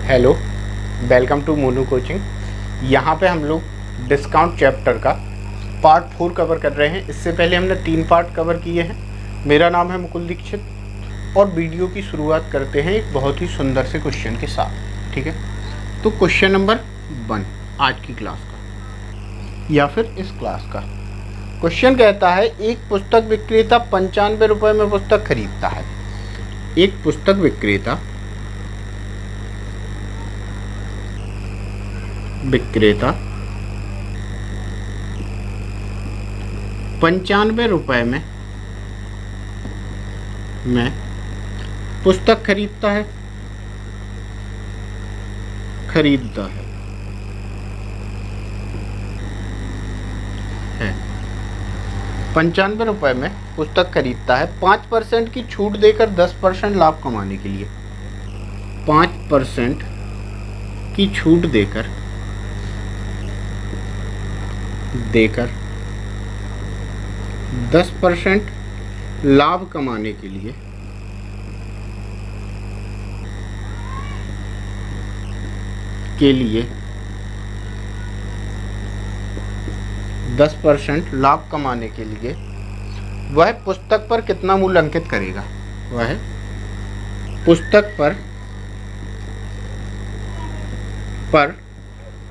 Hello, welcome to Monu coaching. यहाँ पे हम लोग डिस्काउंट चैप्टर का पार्ट 4 कवर कर रहे हैं। इससे पहले हमने 3 पार्ट कवर किए हैं। मेरा नाम है मुकुल दीक्षित और वीडियो की शुरुआत करते हैं एक बहुत ही सुंदर से क्वेश्चन के साथ। ठीक है, तो क्वेश्चन नंबर 1 आज की क्लास का या फिर इस क्लास का क्वेश्चन कहता है, एक पुस्तक विक्रेता 95 रुपये में पुस्तक खरीदता है। एक पुस्तक विक्रेता 95 रुपये में पुस्तक खरीदता है 95 रुपये में पुस्तक खरीदता है। 5% की छूट देकर 10% लाभ कमाने के लिए 5% की छूट देकर 10% लाभ कमाने के लिए लाभ कमाने के लिए वह पुस्तक पर कितना मूल्य अंकित करेगा। वह पुस्तक पर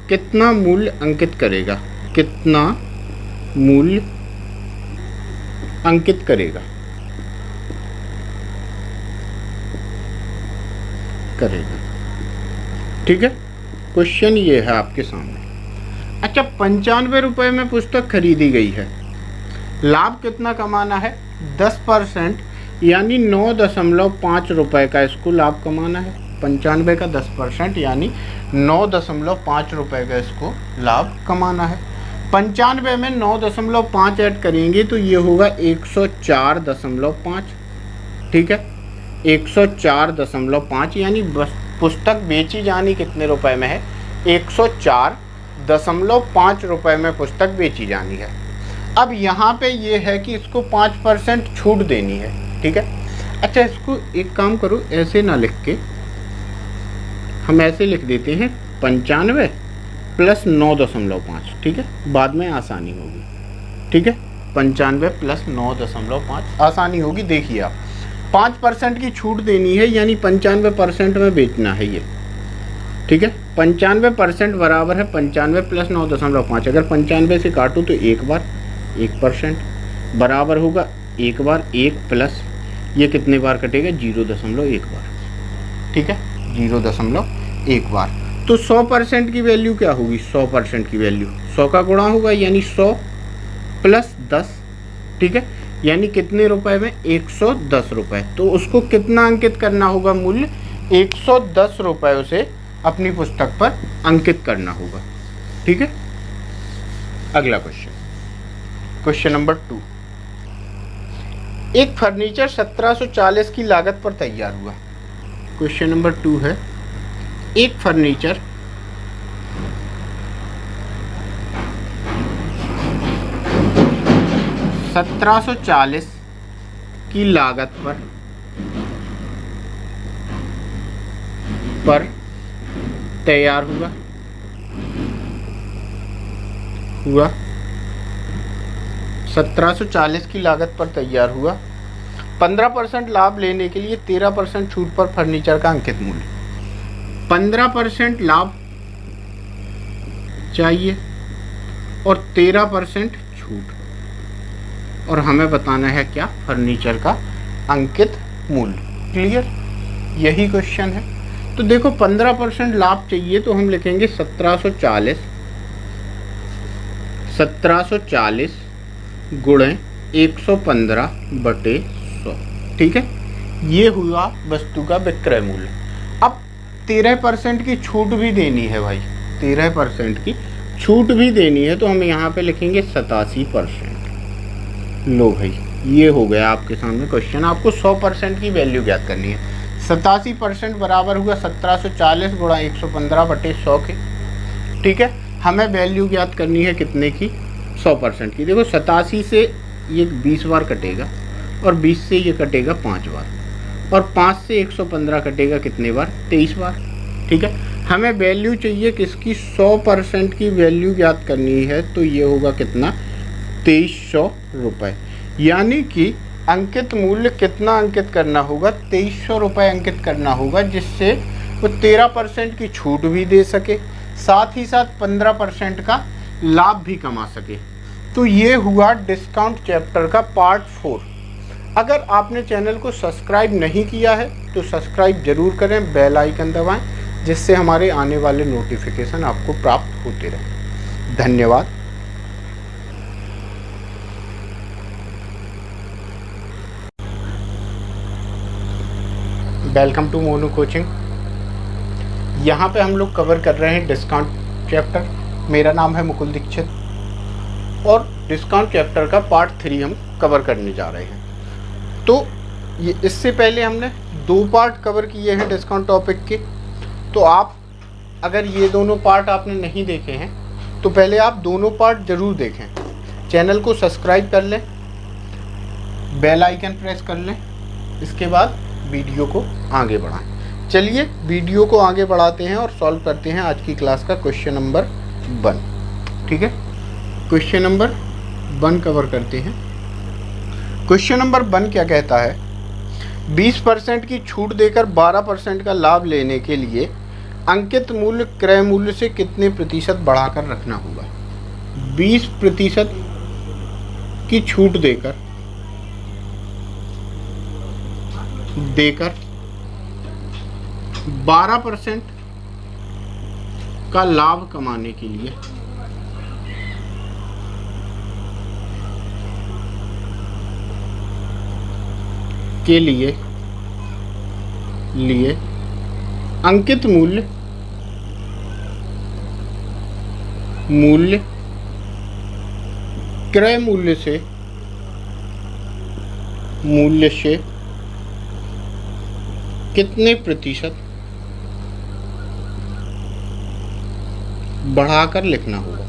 कितना मूल्य अंकित करेगा। कितना मूल्य अंकित करेगा। ठीक है, क्वेश्चन ये है आपके सामने। अच्छा, 95 रुपये में पुस्तक खरीदी गई है, लाभ कितना कमाना है। 10% यानी 9.5 रुपये का इसको लाभ कमाना है। 95 का 10% यानी 9.5 रुपये का इसको लाभ कमाना है। 95 में 9.5 ऐड करेंगे तो ये होगा 104.5। ठीक है, 104.5 यानी पुस्तक बेची जानी कितने रुपए में है। 104.5 रुपये में पुस्तक बेची जानी है। अब यहाँ पे ये है कि इसको 5% छूट देनी है। ठीक है, अच्छा इसको एक काम करो, ऐसे ना लिख के हम ऐसे लिख देते हैं 95 + 9.5। ठीक है, बाद में आसानी होगी। ठीक है, 95 + 9.5 आसानी होगी। देखिए आप 5% की छूट देनी है यानी 95% में बेचना है ये। ठीक है, 95% बराबर है 95 + 9.5। अगर 95 से काटो तो एक बार 1% बराबर होगा एक बार 1 प्लस ये कितने बार कटेगा 0.1 बार। ठीक है, 0.1 बार। तो 100% की वैल्यू क्या होगी। 100% की वैल्यू 100 का गुणा होगा यानी 100 + 10। ठीक है, यानी कितने रुपए में 110 रुपये। तो उसको कितना अंकित करना होगा मूल्य। 110 रुपये उसे अपनी पुस्तक पर अंकित करना होगा। ठीक है, अगला क्वेश्चन नंबर 2। एक फर्नीचर 1740 की लागत पर तैयार हुआ। क्वेश्चन नंबर 2 है, एक फर्नीचर 1740 की लागत पर तैयार हुआ 1740 की लागत पर तैयार हुआ। 15% लाभ लेने के लिए 13% छूट पर फर्नीचर का अंकित मूल्य। 15% लाभ चाहिए और 13% छूट, और हमें बताना है क्या, फर्नीचर का अंकित मूल्य। क्लियर, यही क्वेश्चन है। तो देखो 15% लाभ चाहिए तो हम लिखेंगे 1740 गुणे 115/100। ठीक है, ये हुआ वस्तु का विक्रय मूल्य। अब 13% की छूट भी देनी है भाई, 13% की छूट भी देनी है तो हम यहाँ पे लिखेंगे 87%। लो भाई, ये हो गया आपके सामने क्वेश्चन। आपको 100% की वैल्यू ज्ञात करनी है। 87% बराबर हुआ 1740 गुणा 115/100 के। ठीक है, हमें वैल्यू ज्ञात करनी है कितने की, 100% की। देखो 87 से ये 20 बार कटेगा और 20 से ये कटेगा 5 बार, और 5 से 115 कटेगा कितने बार, 23 बार। ठीक है, हमें वैल्यू चाहिए किसकी, 100% की वैल्यू ज्ञात करनी है। तो ये होगा कितना, 2300 रुपये। यानी कि अंकित मूल्य कितना अंकित करना होगा, 2300 रुपये अंकित करना होगा, जिससे वो 13% की छूट भी दे सके, साथ ही साथ 15% का लाभ भी कमा सके। तो ये हुआ डिस्काउंट चैप्टर का पार्ट 4। अगर आपने चैनल को सब्सक्राइब नहीं किया है तो सब्सक्राइब जरूर करें, बेल आइकन दबाएं, जिससे हमारे आने वाले नोटिफिकेशन आपको प्राप्त होते रहें। धन्यवाद। Welcome to Monu coaching. यहाँ पे हम लोग कवर कर रहे हैं डिस्काउंट चैप्टर। मेरा नाम है मुकुल दीक्षित और डिस्काउंट चैप्टर का पार्ट 3 हम कवर करने जा रहे हैं। तो ये इससे पहले हमने 2 पार्ट कवर किए हैं डिस्काउंट टॉपिक के। तो आप अगर ये दोनों पार्ट आपने नहीं देखे हैं तो पहले आप दोनों पार्ट ज़रूर देखें। चैनल को सब्सक्राइब कर लें, बेल आइकन प्रेस कर लें, इसके बाद वीडियो को आगे बढ़ाएं। चलिए वीडियो को आगे बढ़ाते हैं और सॉल्व करते हैं आज की क्लास का क्वेश्चन नंबर 1। ठीक है, क्वेश्चन नंबर 1 कवर करते हैं। क्वेश्चन नंबर 1 क्या कहता है, 20% की छूट देकर 12% का लाभ लेने के लिए अंकित मूल्य क्रय मूल्य से कितने प्रतिशत बढ़ाकर रखना होगा। 20% की छूट देकर 12% का लाभ कमाने के लिए अंकित मूल्य क्रय मूल्य से कितने प्रतिशत बढ़ाकर लिखना होगा।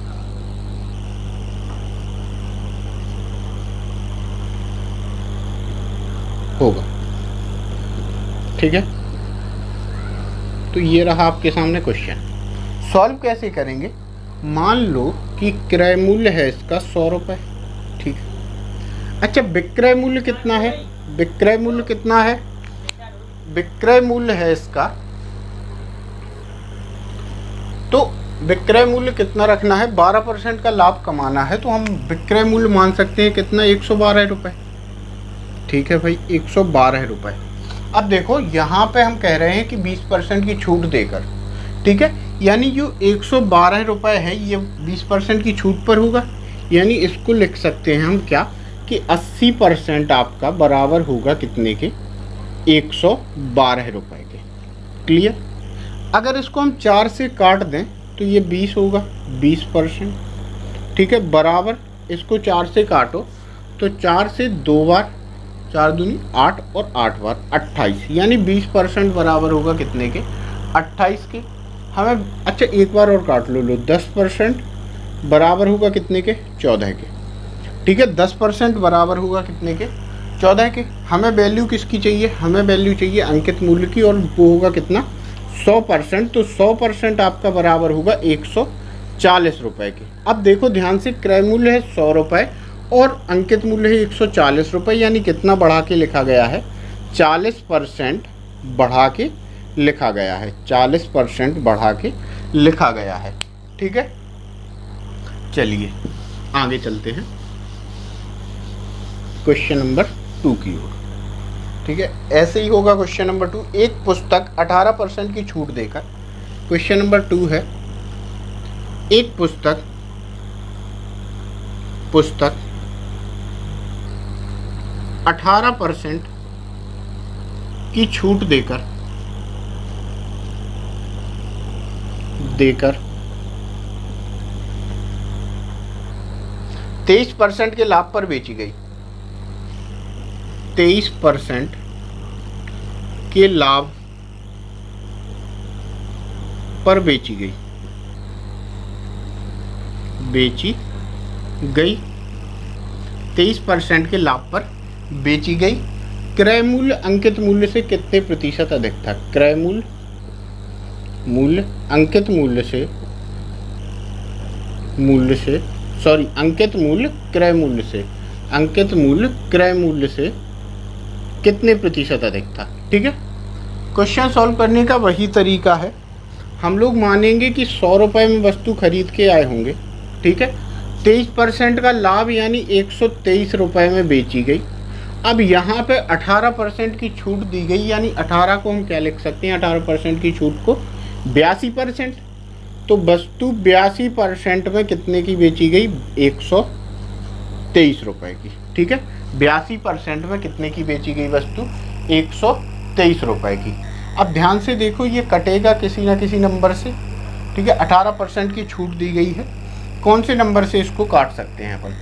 ठीक है, तो ये रहा आपके सामने क्वेश्चन। सॉल्व कैसे करेंगे, मान लो कि क्रय मूल्य है इसका 100 रुपये। ठीक है, अच्छा विक्रय मूल्य कितना है, विक्रय मूल्य कितना है, विक्रय मूल्य है इसका, तो विक्रय मूल्य कितना रखना है, 12% का लाभ कमाना है, तो हम विक्रय मूल्य मान सकते हैं कितना, 112 रुपये। ठीक है भाई, 112 रुपये। अब देखो यहाँ पे हम कह रहे हैं कि 20% की छूट देकर, ठीक है, यानी जो 112 रुपये है ये 20% की छूट पर होगा। यानी इसको लिख सकते हैं हम क्या, कि 80% आपका बराबर होगा कितने के, 112 रुपये के। क्लियर। अगर इसको हम 4 से काट दें तो ये 20 होगा, 20%। ठीक है, बराबर इसको 4 से काटो तो 4 से 2 बार, 4 दूनी 8 और 8 बार 28, यानी 20% बराबर होगा कितने के, 28 के। हमें अच्छा एक बार और काट लो, 10% बराबर होगा कितने के, 14 के। ठीक है, 10% बराबर होगा कितने के, 14 के। हमें वैल्यू किसकी चाहिए, हमें वैल्यू चाहिए अंकित मूल्य की, और वो होगा कितना, 100%। तो 100% आपका बराबर होगा 140 रुपये के। अब देखो ध्यान से, क्रय मूल्य है 100 रुपये और अंकित मूल्य है 140 रुपये, यानी कितना बढ़ा के लिखा गया है, 40% बढ़ा के लिखा गया है, 40% बढ़ा के लिखा गया है। ठीक है, चलिए आगे चलते हैं क्वेश्चन नंबर 2 की ओर। ठीक है, ऐसे ही होगा क्वेश्चन नंबर 2। एक पुस्तक 18% की छूट देकर, क्वेश्चन नंबर 2 है, एक पुस्तक 18% की छूट देकर 23% के लाभ पर बेची गई, 23% के लाभ पर बेची गई 23% के लाभ पर बेची गई। क्रय मूल्य अंकित मूल्य से कितने प्रतिशत अधिक था, क्रय मूल्य मूल्य अंकित मूल्य से अंकित मूल्य क्रय मूल्य से, अंकित मूल्य क्रय मूल्य से कितने प्रतिशत अधिक था। ठीक है, क्वेश्चन सॉल्व करने का वही तरीका है। हम लोग मानेंगे कि 100 रुपये में वस्तु खरीद के आए होंगे। ठीक है, 23% का लाभ यानी 123 रुपये में बेची गई। अब यहाँ पे 18% की छूट दी गई, यानी 18 को हम क्या लिख सकते हैं, 18% की छूट को 82%। तो वस्तु 82% में कितने की बेची गई, 123 रुपये की। ठीक है, 82% में कितने की बेची गई वस्तु, 123 रुपये की। अब ध्यान से देखो, ये कटेगा किसी ना किसी नंबर से। ठीक है, 18% की छूट दी गई है, कौन से नंबर से इसको काट सकते हैं अपन,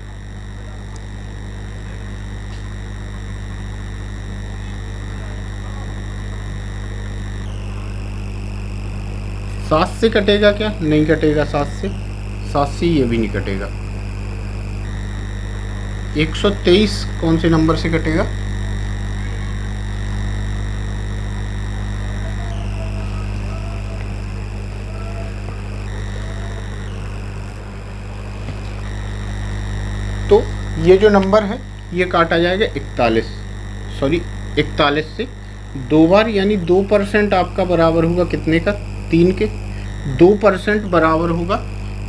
7 से कटेगा क्या, नहीं कटेगा 7 से ये भी नहीं कटेगा। 123 कौन से नंबर से कटेगा, तो ये जो नंबर है ये काटा जाएगा 41 से 2 बार, यानी 2% आपका बराबर होगा कितने का, 3 के। 2% बराबर होगा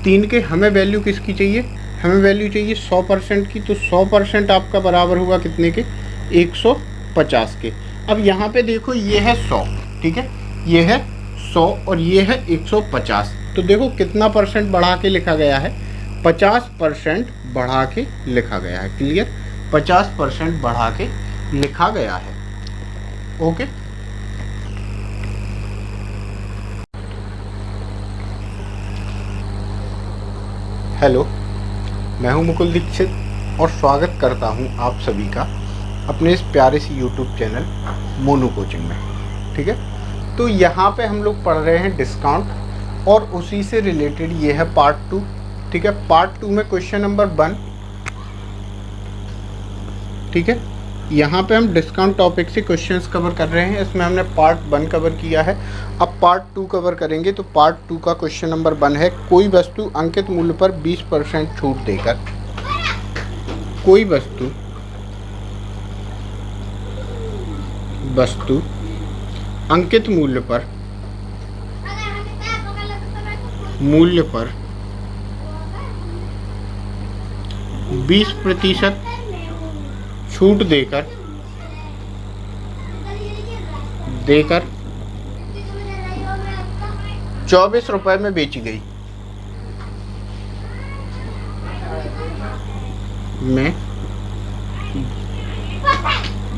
3 के। हमें वैल्यू किसकी चाहिए, हमें वैल्यू चाहिए 100% की। तो 100% आपका बराबर होगा कितने के, 150 के। अब यहाँ पे देखो, ये है 100, ठीक है, ये है 100 और ये है 150। तो देखो कितना परसेंट बढ़ा के लिखा गया है, 50% बढ़ा के लिखा गया है। क्लियर, 50% बढ़ा के लिखा गया है। ओके, हेलो, मैं हूं मुकुल दीक्षित और स्वागत करता हूं आप सभी का अपने इस प्यारे सी यूट्यूब चैनल मोनू कोचिंग में। ठीक है, तो यहाँ पे हम लोग पढ़ रहे हैं डिस्काउंट और उसी से रिलेटेड ये है पार्ट 2। ठीक है, पार्ट 2 में क्वेश्चन नंबर 1। ठीक है, यहाँ पे हम डिस्काउंट टॉपिक से क्वेश्चंस कवर कर रहे हैं। इसमें हमने पार्ट 1 कवर किया है, अब पार्ट 2 कवर करेंगे। तो पार्ट 2 का क्वेश्चन नंबर 1 है, कोई वस्तु अंकित मूल्य पर 20% छूट देकर, कोई वस्तु अंकित मूल्य पर 20% छूट देकर 24 रुपए में बेची गई।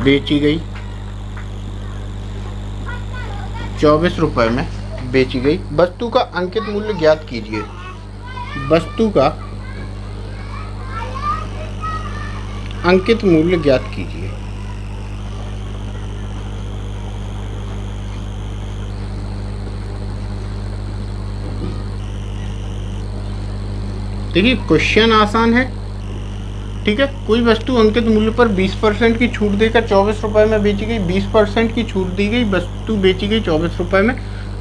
बेची गई 24 रुपए में बेची गई। वस्तु का अंकित मूल्य ज्ञात कीजिए। वस्तु का अंकित मूल्य ज्ञात कीजिए। देखिए क्वेश्चन आसान है। ठीक है, कोई वस्तु अंकित मूल्य पर 20% की छूट देकर 24 रुपए में बेची गई। 20% की छूट दी गई, वस्तु बेची गई 24 रुपए में।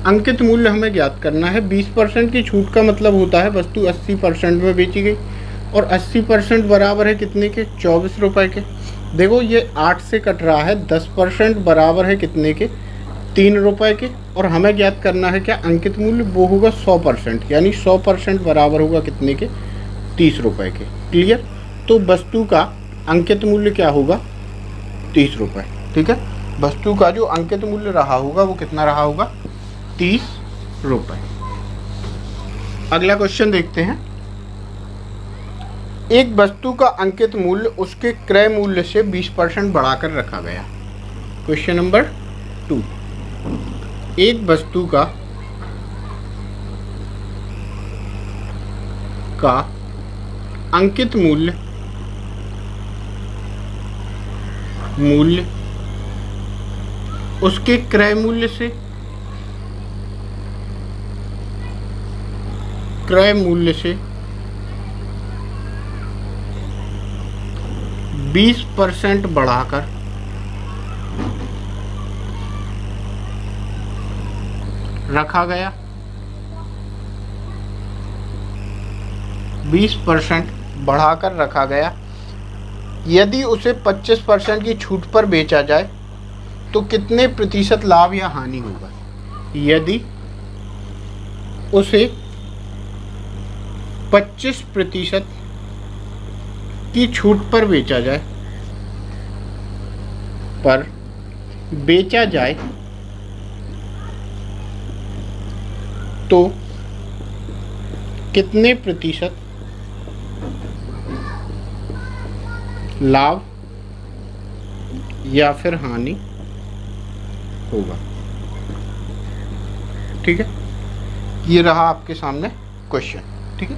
अंकित मूल्य हमें ज्ञात करना है। 20% की छूट का मतलब होता है वस्तु 80% में बेची गई और 80% बराबर है कितने के, 24 रुपए के। देखो ये 8 से कट रहा है, 10% बराबर है कितने के, 3 रुपए के। और हमें ज्ञात करना है क्या, अंकित मूल्य, वो होगा 100%, यानी 100% बराबर होगा कितने के, 30 रुपए के। क्लियर, तो वस्तु का अंकित मूल्य क्या होगा, 30 रुपए। ठीक है, वस्तु का जो अंकित मूल्य रहा होगा वो कितना रहा होगा, 30 रुपए। अगला क्वेश्चन देखते हैं। एक वस्तु का अंकित मूल्य उसके क्रय मूल्य से 20% बढ़ाकर रखा गया। क्वेश्चन नंबर 2, एक वस्तु का अंकित मूल्य उसके क्रय मूल्य से 20% बढ़ाकर रखा गया। 20% बढ़ाकर रखा गया। यदि उसे 25% की छूट पर बेचा जाए तो कितने प्रतिशत लाभ या हानि होगा? यदि उसे 25% की छूट पर बेचा जाए तो कितने प्रतिशत लाभ या फिर हानि होगा? ठीक है, ये रहा आपके सामने क्वेश्चन। ठीक है,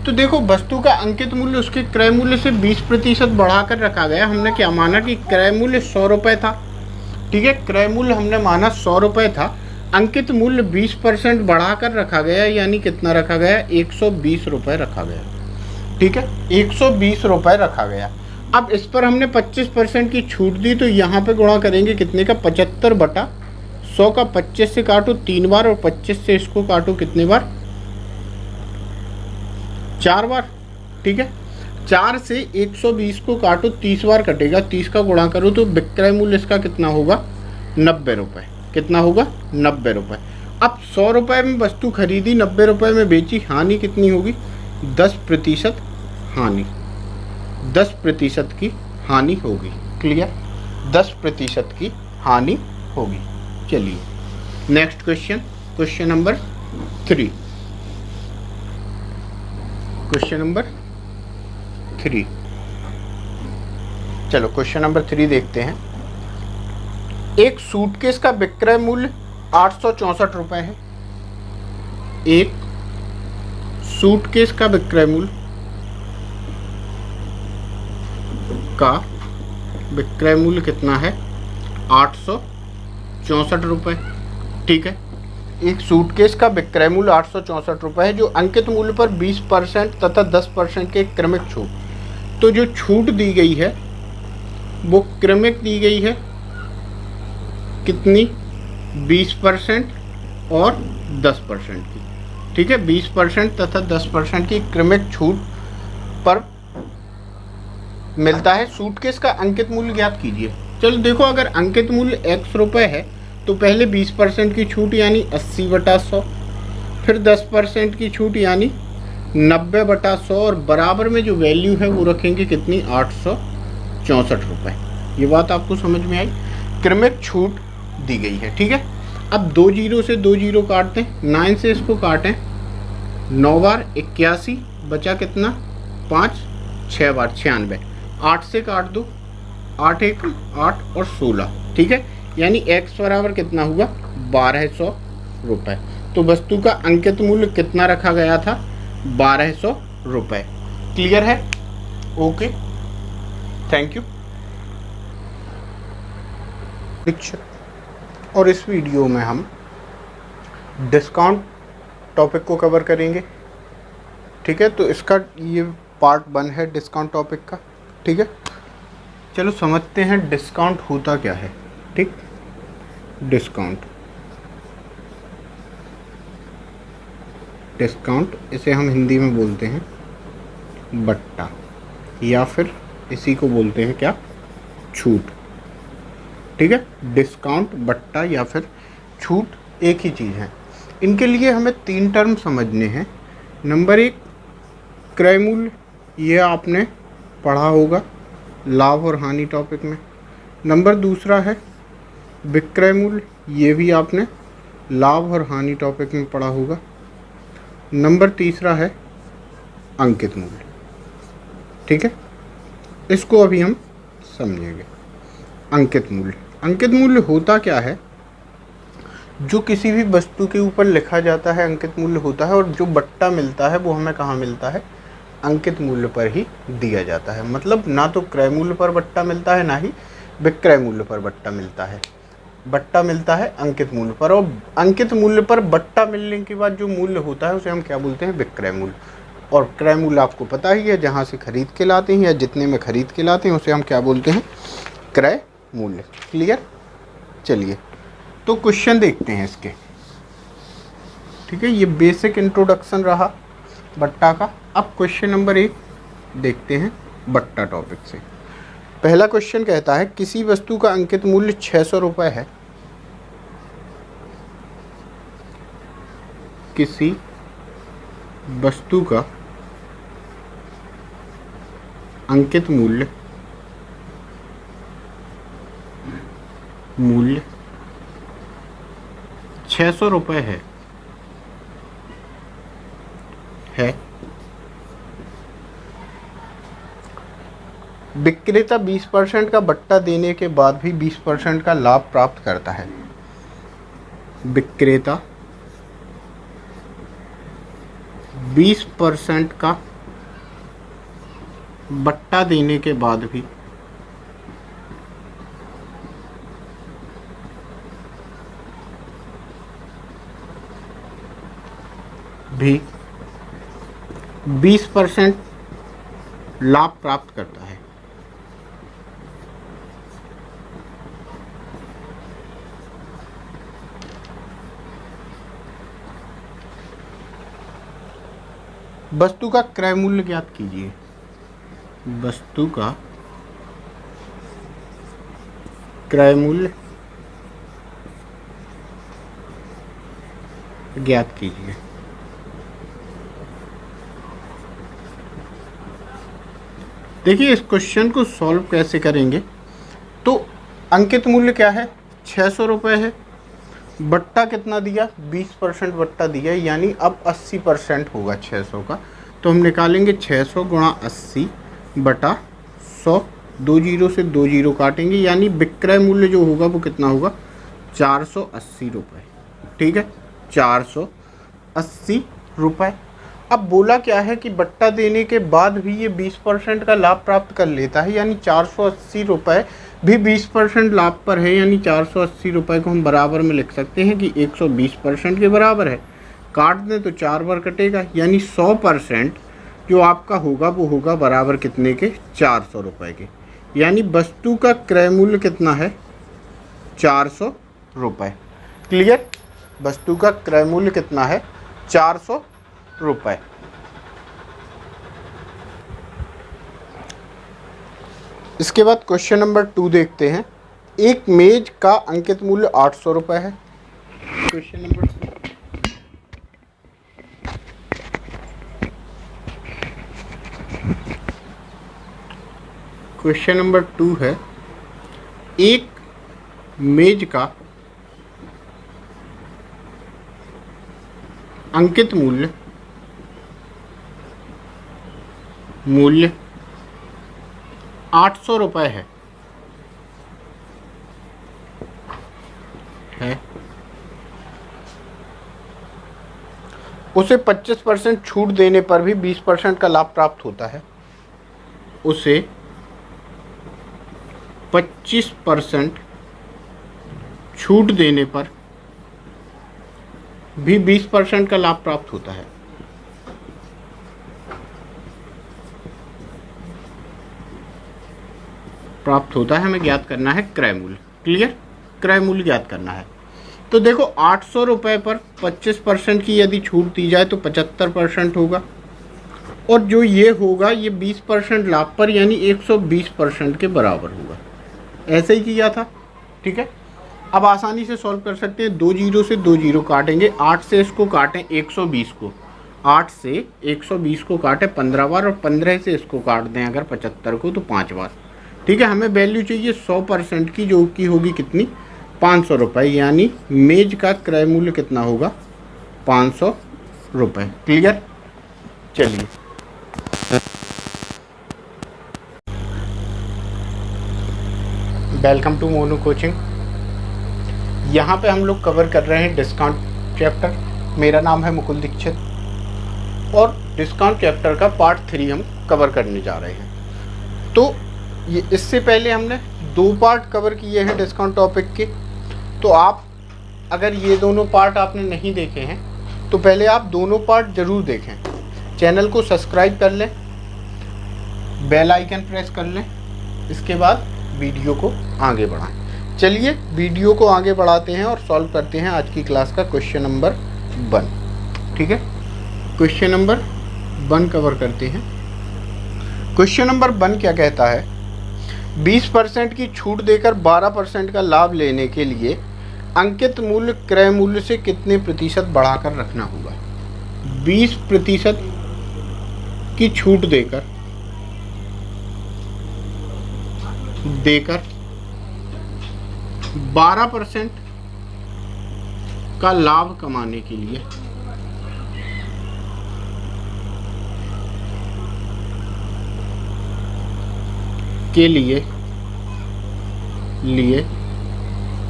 तो देखो वस्तु का अंकित मूल्य उसके क्रय मूल्य से 20% बढ़ाकर रखा गया। हमने क्या माना कि क्रय मूल्य 100 रुपये था। ठीक है, क्रय मूल्य हमने माना 100 रुपये था, अंकित मूल्य 20% बढ़ाकर रखा गया, यानी कितना रखा गया? 120 रुपये रखा गया। ठीक है, 120 रुपये रखा गया। अब इस पर हमने 25% की छूट दी, तो यहाँ पे गुणा करेंगे कितने का? 75/100 का 25 से काटो 3 बार और 25 से इसको काटो कितने बार? 4 बार। ठीक है, 4 से 120 को काटो 30 बार कटेगा, 30 का गुणा करो तो विक्रय मूल्य इसका कितना होगा? 90 रुपये। कितना होगा? 90 रुपये। अब 100 रुपये में वस्तु खरीदी, 90 रुपये में बेची, हानि कितनी होगी? 10% हानि। 10% की हानि होगी। क्लियर? 10% की हानि होगी। चलिए next question, question number 3। Question number 3, चलो क्वेश्चन नंबर 3 देखते हैं। एक सूटकेस का विक्रय मूल्य 864 रुपये है। एक सूटकेस का विक्रय मूल्य कितना है? 864 रुपये। ठीक है, एक सूटकेस का विक्रय मूल्य 864 रुपये है, जो अंकित मूल्य पर 20% तथा 10% के क्रमिक छूट। तो जो छूट दी गई है वो क्रमिक दी गई है कितनी? 20% और 10% की। ठीक है, 20% तथा 10% की क्रमिक छूट पर मिलता है। सूटकेस का अंकित मूल्य ज्ञात कीजिए। चलो देखो, अगर अंकित मूल्य x रुपये है तो पहले 20% की छूट यानी 80/100, फिर 10% की छूट यानी 90/100 और बराबर में जो वैल्यू है वो रखेंगे कितनी? 864 रुपये। ये बात आपको समझ में आई? क्रमिक छूट दी गई है। ठीक है, अब 2 जीरो से 2 जीरो काटते हैं, 9 से इसको काटें 9 बार 81, बचा कितना? 5, 6 बार 96, 8 से काट दो 8 1 8 और 16। ठीक है, यानी x बराबर कितना हुआ? 1200 रुपये। तो वस्तु का अंकित मूल्य कितना रखा गया था? 1200 रुपये। क्लियर है? Okay, thank you. और इस वीडियो में हम डिस्काउंट टॉपिक को कवर करेंगे। ठीक है, तो इसका ये पार्ट 1 है डिस्काउंट टॉपिक का। ठीक है, चलो समझते हैं डिस्काउंट होता क्या है। ठीक, डिस्काउंट इसे हम हिंदी में बोलते हैं बट्टा, या फिर इसी को बोलते हैं क्या? छूट। ठीक है, डिस्काउंट, बट्टा या फिर छूट एक ही चीज़ है। इनके लिए हमें 3 टर्म समझने हैं। नंबर 1 क्रय मूल्य, ये आपने पढ़ा होगा लाभ और हानि टॉपिक में। नंबर 2 है विक्रय मूल्य, ये भी आपने लाभ और हानि टॉपिक में पढ़ा होगा। नंबर 3 है अंकित मूल्य। ठीक है, इसको अभी हम समझेंगे। अंकित मूल्य होता क्या है? जो किसी भी वस्तु के ऊपर लिखा जाता है अंकित मूल्य होता है, और जो बट्टा मिलता है वो हमें कहाँ मिलता है? अंकित मूल्य पर ही दिया जाता है। मतलब ना तो क्रय मूल्य पर बट्टा मिलता है, ना ही विक्रय मूल्य पर बट्टा मिलता है। बट्टा मिलता है अंकित मूल्य पर, और अंकित मूल्य पर बट्टा मिलने के बाद जो मूल्य होता है उसे हम क्या बोलते हैं? विक्रय मूल्य। और क्रय मूल्य आपको पता ही है, जहाँ से खरीद के लाते हैं या जितने में खरीद के लाते हैं उसे हम क्या बोलते हैं? क्रय मूल्य। क्लियर? चलिए तो क्वेश्चन देखते हैं इसके। ठीक है, ये बेसिक इंट्रोडक्शन रहा। बट्टा का। अब क्वेश्चन नंबर 1 देखते हैं बट्टा टॉपिक से। पहला क्वेश्चन कहता है किसी वस्तु का अंकित मूल्य 600 रुपये है। किसी वस्तु का अंकित मूल्य 600 रुपये है विक्रेता 20% का बट्टा देने के बाद भी 20% का लाभ प्राप्त करता है। विक्रेता 20% का बट्टा देने के बाद भी भी 20% लाभ प्राप्त करता है। वस्तु का क्रय मूल्य ज्ञात कीजिए। वस्तु का क्रय मूल्य ज्ञात कीजिए। देखिए इस क्वेश्चन को सॉल्व कैसे करेंगे। तो अंकित मूल्य क्या है, 600 रुपये है। बट्टा कितना दिया, 20% बट्टा दिया, यानी अब 80% होगा 600 का। तो हम निकालेंगे 600 गुणा 80 बटा 100, 2 जीरो से 2 जीरो काटेंगे, यानी विक्रय मूल्य जो होगा वो कितना होगा, 480 रुपये। ठीक है, 480 रुपये। अब बोला क्या है कि बट्टा देने के बाद भी ये 20% का लाभ प्राप्त कर लेता है, यानी 480 रुपये भी 20% लाभ पर है, यानी 480 रुपये को हम बराबर में लिख सकते हैं कि 120% के बराबर है। काट दें तो 4 बार कटेगा, यानी 100% जो आपका होगा वो होगा बराबर कितने के, 400 रुपये के। यानी वस्तु का क्रय मूल्य कितना है, 400 रुपये। क्लियर, वस्तु का क्रय मूल्य कितना है, 400 रुपये। इसके बाद क्वेश्चन नंबर 2 देखते हैं। एक मेज का अंकित मूल्य 800 रुपये है। क्वेश्चन नंबर 2, क्वेश्चन नंबर 2 है, एक मेज का अंकित मूल्य 800 रुपये है। उसे 25% छूट देने पर भी 20% का लाभ प्राप्त होता है। उसे 25% छूट देने पर भी 20% का लाभ प्राप्त होता है। हमें ज्ञात करना है क्रय मूल्य। क्लियर, क्रय मूल्य ज्ञात करना है। तो देखो 800 रुपये पर 25% की यदि छूट दी जाए तो 75% होगा, और जो ये होगा ये 20% लाभ पर, यानी 120% के बराबर होगा। ऐसे ही किया था। ठीक है, अब आसानी से सॉल्व कर सकते हैं। 2 जीरो से 2 जीरो काटेंगे, 8 से इसको काटें 120 को, 8 से 120 को काटें 15 बार, और 15 से इसको काट दें अगर 75 को तो 5 बार। ठीक है, हमें वैल्यू चाहिए 100% की, जो कि होगी कितनी, 500 रुपये। यानी मेज का क्रय मूल्य कितना होगा, 500 रुपये। क्लियर, चलिए वेलकम टू मोनू कोचिंग। यहाँ पे हम लोग कवर कर रहे हैं डिस्काउंट चैप्टर। मेरा नाम है मुकुल दीक्षित, और डिस्काउंट चैप्टर का पार्ट 3 हम कवर करने जा रहे हैं। तो ये इससे पहले हमने 2 पार्ट कवर किए हैं डिस्काउंट टॉपिक के। तो आप अगर ये दोनों पार्ट आपने नहीं देखे हैं तो पहले आप दोनों पार्ट ज़रूर देखें। चैनल को सब्सक्राइब कर लें, बेल आइकन प्रेस कर लें, इसके बाद वीडियो को आगे बढ़ाएं। चलिए वीडियो को आगे बढ़ाते हैं और सॉल्व करते हैं आज की क्लास का क्वेश्चन नंबर 1। ठीक है, क्वेश्चन नंबर 1 कवर करते हैं। क्वेश्चन नंबर 1 क्या कहता है, 20% की छूट देकर 12% का लाभ लेने के लिए अंकित मूल्य क्रय मूल्य से कितने प्रतिशत बढ़ाकर रखना होगा। 20% की छूट देकर 12% का लाभ कमाने के लिए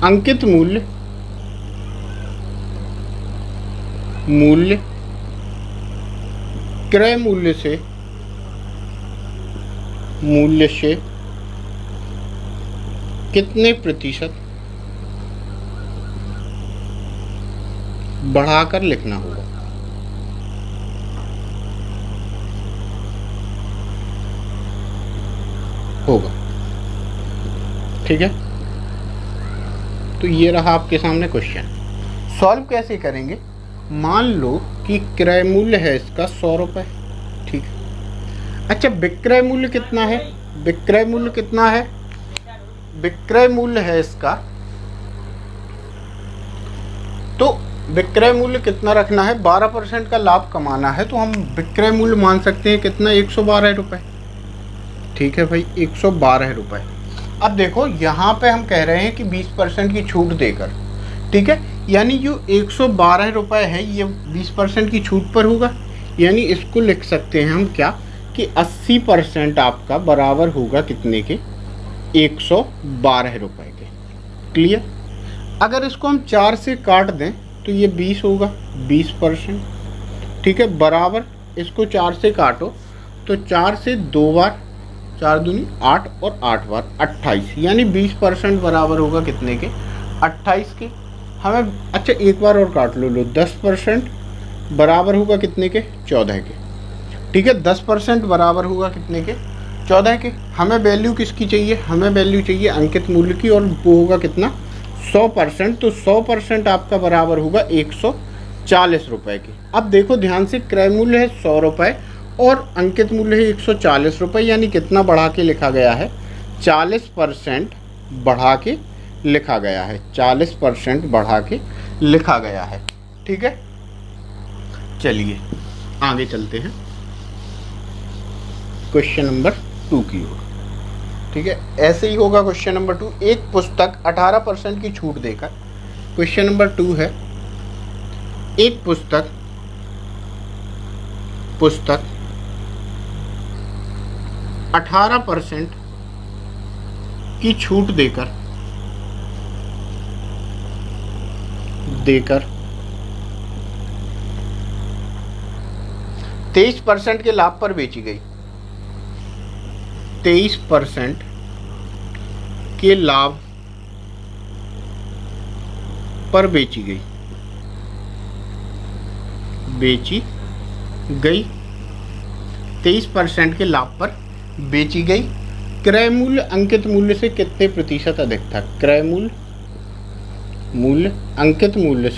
अंकित मूल्य क्रय मूल्य से कितने प्रतिशत बढ़ाकर लिखना होगा। ठीक है, तो ये रहा आपके सामने क्वेश्चन। सॉल्व कैसे करेंगे, मान लो कि क्रय मूल्य है इसका 100 रुपये। ठीक है, अच्छा विक्रय मूल्य कितना है, विक्रय मूल्य है इसका, तो विक्रय मूल्य कितना रखना है, 12% का लाभ कमाना है, तो हम विक्रय मूल्य मान सकते हैं कितना, 112 रुपये। ठीक है भाई, 112 रुपये। अब देखो यहाँ पे हम कह रहे हैं कि 20% की छूट देकर, ठीक है, यानी जो 112 रुपये है ये 20% की छूट पर होगा, यानी इसको लिख सकते हैं हम क्या कि 80% आपका बराबर होगा कितने के, 112 रुपये के। क्लियर। अगर इसको हम 4 से काट दें तो ये 20 होगा, 20%। ठीक है, बराबर इसको 4 से काटो तो 4 से 2 बार, 4 दूनी 8 और 8 बार 28, यानी 20% बराबर होगा कितने के, 28 के। हमें अच्छा एक बार और काट लो 10% बराबर होगा कितने के, 14 के। ठीक है, 10% बराबर होगा कितने के, 14 के। हमें वैल्यू किसकी चाहिए, हमें वैल्यू चाहिए अंकित मूल्य की, और वो होगा कितना, 100%। तो 100% आपका बराबर होगा 140 रुपये के। अब देखो ध्यान से, क्रय मूल्य है 100 रुपये और अंकित मूल्य है 140 रुपये, यानी कितना बढ़ा के लिखा गया है, 40% बढ़ा के लिखा गया है, 40% बढ़ा के लिखा गया है। ठीक है, चलिए आगे चलते हैं क्वेश्चन नंबर 2 की ओर। ठीक है, ऐसे ही होगा क्वेश्चन नंबर 2। एक पुस्तक 18% की छूट देकर, क्वेश्चन नंबर 2 है, एक पुस्तक 18% की छूट देकर 23% के लाभ पर बेची गई, 23% के लाभ पर बेची गई 23% के लाभ पर बेची गई। क्रय मूल्य अंकित मूल्य से कितने प्रतिशत अधिक था, क्रय मूल्य अंकित मूल्य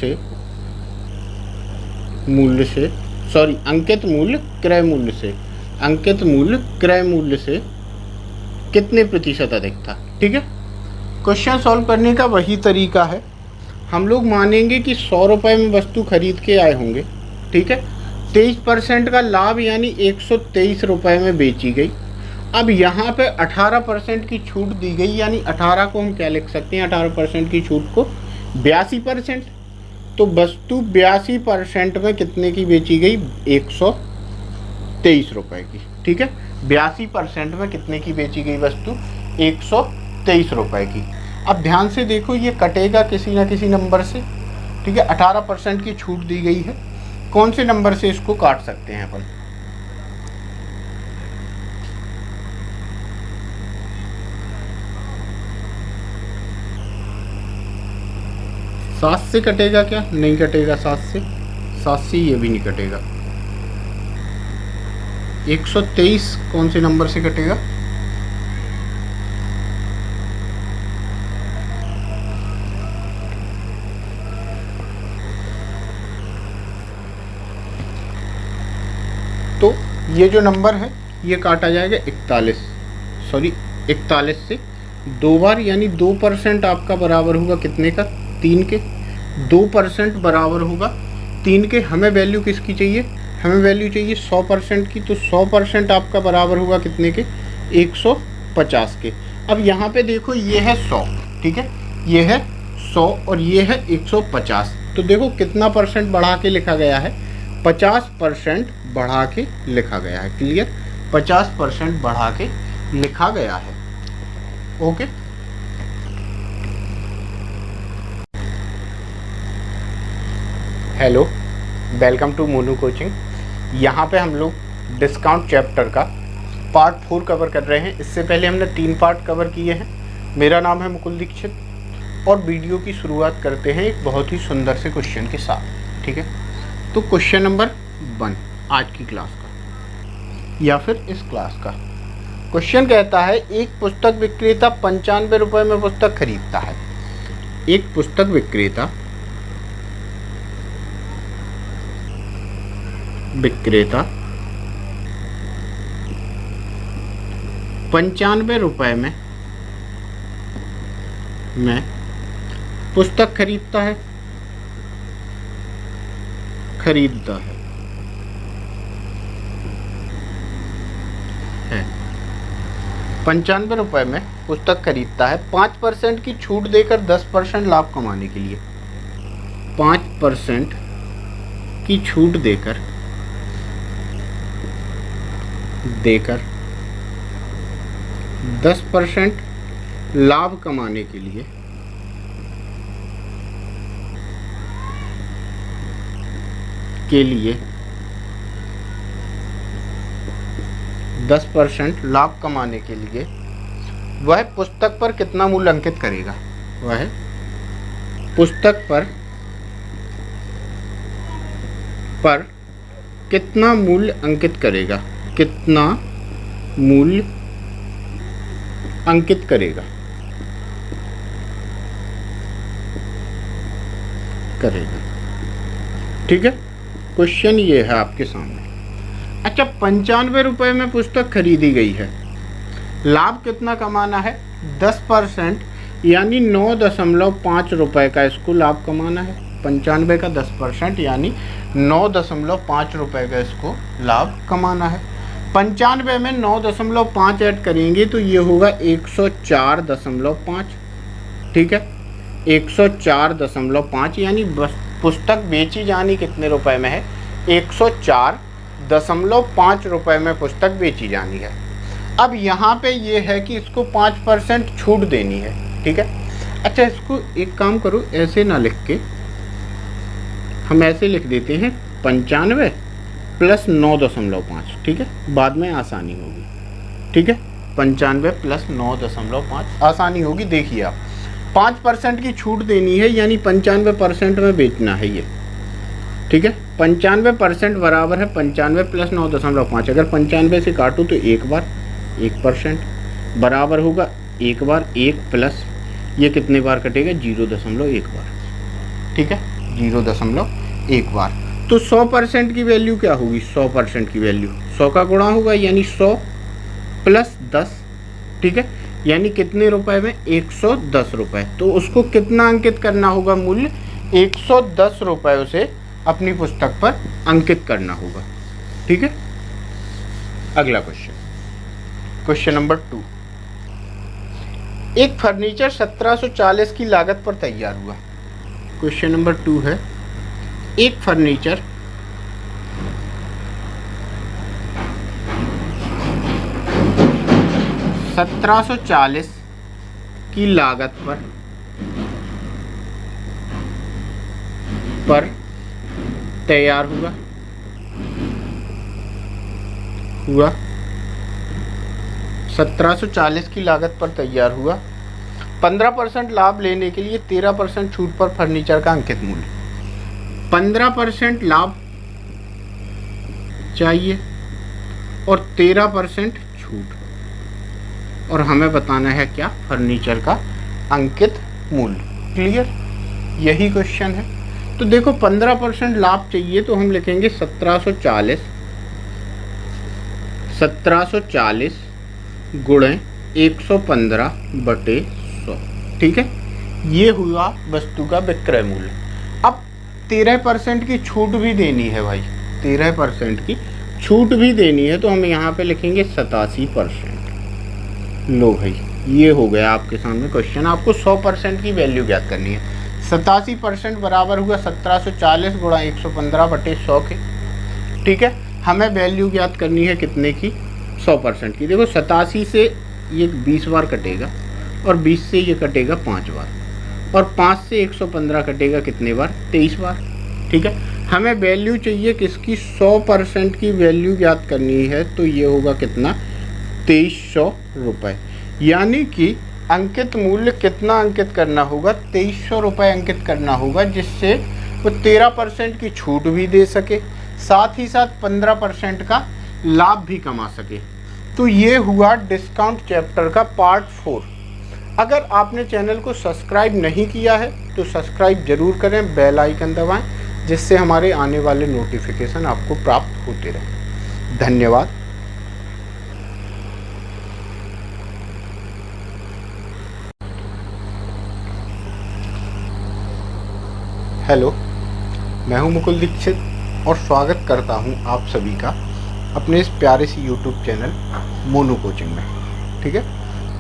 क्रय मूल्य से कितने प्रतिशत अधिक था। ठीक है, क्वेश्चन सॉल्व करने का वही तरीका है। हम लोग मानेंगे कि 100 रुपये में वस्तु खरीद के आए होंगे। ठीक है, 23% का लाभ यानी 123 रुपये में बेची गई। अब यहाँ पे 18% की छूट दी गई, यानी 18 को हम क्या लिख सकते हैं, 18% की छूट को 82%। तो वस्तु 82% में कितने की बेची गई, 123 रुपये की। ठीक है, 82% में कितने की बेची गई वस्तु, 123 रुपये की। अब ध्यान से देखो, ये कटेगा किसी ना किसी नंबर से। ठीक है, 18% की छूट दी गई है, कौन से नंबर से इसको काट सकते हैं अपन, सात से कटेगा क्या, नहीं कटेगा, 7 से ये भी नहीं कटेगा। 123 कौन से नंबर से कटेगा, तो ये जो नंबर है ये काटा जाएगा 41 से 2 बार, यानी 2% आपका बराबर होगा कितने का, 3 के। 2% बराबर होगा 3 के। हमें वैल्यू किसकी चाहिए, हमें वैल्यू चाहिए 100% की, तो 100% आपका बराबर होगा कितने के, 150 के। अब यहाँ पे देखो ये है 100, ठीक है, ये है 100 और ये है 150, तो देखो कितना परसेंट बढ़ा के लिखा गया है, 50% बढ़ा के लिखा गया है। क्लियर, 50% बढ़ा के लिखा गया है। Okay, hello, welcome to Monu coaching. यहाँ पे हम लोग डिस्काउंट चैप्टर का पार्ट 4 कवर कर रहे हैं। इससे पहले हमने 3 पार्ट कवर किए हैं। मेरा नाम है मुकुल दीक्षित और वीडियो की शुरुआत करते हैं एक बहुत ही सुंदर से क्वेश्चन के साथ, ठीक है। तो क्वेश्चन नंबर 1 आज की क्लास का या फिर इस क्लास का क्वेश्चन कहता है, एक पुस्तक विक्रेता 95 रुपये में पुस्तक खरीदता है। एक पुस्तक विक्रेता 95 रुपये में पुस्तक खरीदता है 95 रुपये में पुस्तक खरीदता है। 5% की छूट देकर 10% लाभ कमाने के लिए, 5% की छूट देकर 10% लाभ कमाने के लिए 10% लाभ कमाने के लिए वह पुस्तक पर कितना मूल्य अंकित करेगा। वह पुस्तक पर कितना मूल्य अंकित करेगा, कितना मूल्य अंकित करेगा। ठीक है, क्वेश्चन ये है आपके सामने। अच्छा, 95 रुपये में पुस्तक खरीदी गई है, लाभ कितना कमाना है, 10%, यानी 9.5 रुपये का इसको लाभ कमाना है। 95 का 10% यानी 9.5 रुपये का इसको लाभ कमाना है। 95 में 9.5 ऐड करेंगे तो ये होगा 104.5, ठीक है, 104.5, यानी बस पुस्तक बेची जानी कितने रुपए में है, 104.5 रुपये में पुस्तक बेची जानी है। अब यहाँ पे ये है कि इसको 5% छूट देनी है, ठीक है। अच्छा, इसको एक काम करो, ऐसे ना लिख के हम ऐसे लिख देते हैं 95 प्लस 9.5, ठीक है, बाद में आसानी होगी, ठीक है। 95 प्लस 9.5 आसानी होगी। देखिए आप, 5% की छूट देनी है, यानी 95% में बेचना है ये, ठीक है। 95% बराबर है 95 प्लस 9.5। अगर 95 से काटो तो एक बार 1% बराबर होगा, एक बार 1 प्लस ये कितने बार कटेगा, 0.1 बार, ठीक है, 0.1 बार। तो 100% की वैल्यू क्या होगी, 100% की वैल्यू 100 का गुणा होगा, यानी 100 प्लस 10, ठीक है, यानी कितने रुपए में, 110 रुपये। तो उसको कितना अंकित करना होगा मूल्य, 110 रुपये उसे अपनी पुस्तक पर अंकित करना होगा, ठीक है। अगला क्वेश्चन, क्वेश्चन नंबर 2। एक फर्नीचर 1740 की लागत पर तैयार हुआ। क्वेश्चन नंबर 2 है, एक फर्नीचर 1740 की लागत पर तैयार हुआ 1740 की लागत पर तैयार हुआ। 15% लाभ लेने के लिए 13% छूट पर फर्नीचर का अंकित मूल्य। 15% लाभ चाहिए और 13% छूट, और हमें बताना है क्या, फर्नीचर का अंकित मूल्य। क्लियर, यही क्वेश्चन है। तो देखो 15% लाभ चाहिए तो हम लिखेंगे 1740 1740 गुणे 115/100, ठीक है। ये हुआ वस्तु का विक्रय मूल्य। अब 13% की छूट भी देनी है भाई, 13% की छूट भी देनी है, तो हम यहाँ पे लिखेंगे 87%। लो भाई, ये हो गया आपके सामने क्वेश्चन। आपको 100% की वैल्यू ज्ञात करनी है। 87% बराबर हुआ 1740 गुणा 115/100 के, ठीक है। हमें वैल्यू ज्ञात करनी है कितने की? 100% की। देखो 87 से ये 20 बार कटेगा, और 20 से ये कटेगा 5 बार, और 5 से 115 कटेगा कितने बार? 23 बार, ठीक है। हमें वैल्यू चाहिए किसकी? 100% की वैल्यू ज्ञात करनी है, तो ये होगा कितना? 2300 रुपये। यानी कि अंकित मूल्य कितना अंकित करना होगा? 2300 रुपये अंकित करना होगा, जिससे वो 13% की छूट भी दे सके, साथ ही साथ 15% का लाभ भी कमा सके। तो ये हुआ डिस्काउंट चैप्टर का पार्ट 4। अगर आपने चैनल को सब्सक्राइब नहीं किया है तो सब्सक्राइब जरूर करें, बेल आइकन दबाएं, जिससे हमारे आने वाले नोटिफिकेशन आपको प्राप्त होते रहें। धन्यवाद। हेलो, मैं हूं मुकुल दीक्षित और स्वागत करता हूं आप सभी का अपने इस प्यारे सी YouTube चैनल मोनू कोचिंग में, ठीक है।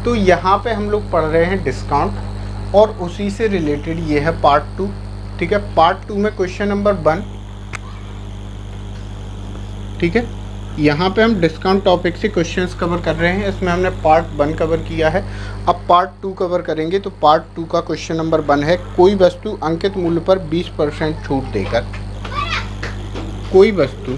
तो यहाँ पे हम लोग पढ़ रहे हैं डिस्काउंट, और उसी से रिलेटेड ये है पार्ट 2, ठीक है। पार्ट 2 में क्वेश्चन नंबर 1, ठीक है। यहाँ पे हम डिस्काउंट टॉपिक से क्वेश्चंस कवर कर रहे हैं। इसमें हमने पार्ट 1 कवर किया है, अब पार्ट 2 कवर करेंगे। तो पार्ट 2 का क्वेश्चन नंबर 1 है, कोई वस्तु अंकित मूल्य पर 20% छूट देकर, कोई वस्तु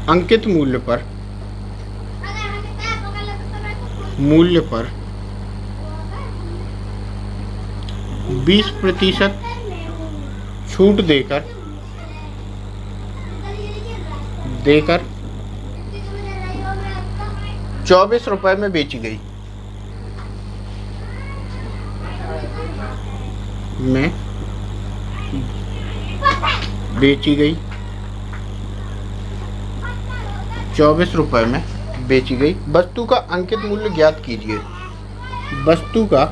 अंकित मूल्य पर 20% छूट देकर 24 रुपए में बेची गई, बेची गई 24 रुपए में बेची गई। वस्तु का अंकित मूल्य ज्ञात कीजिए। वस्तु का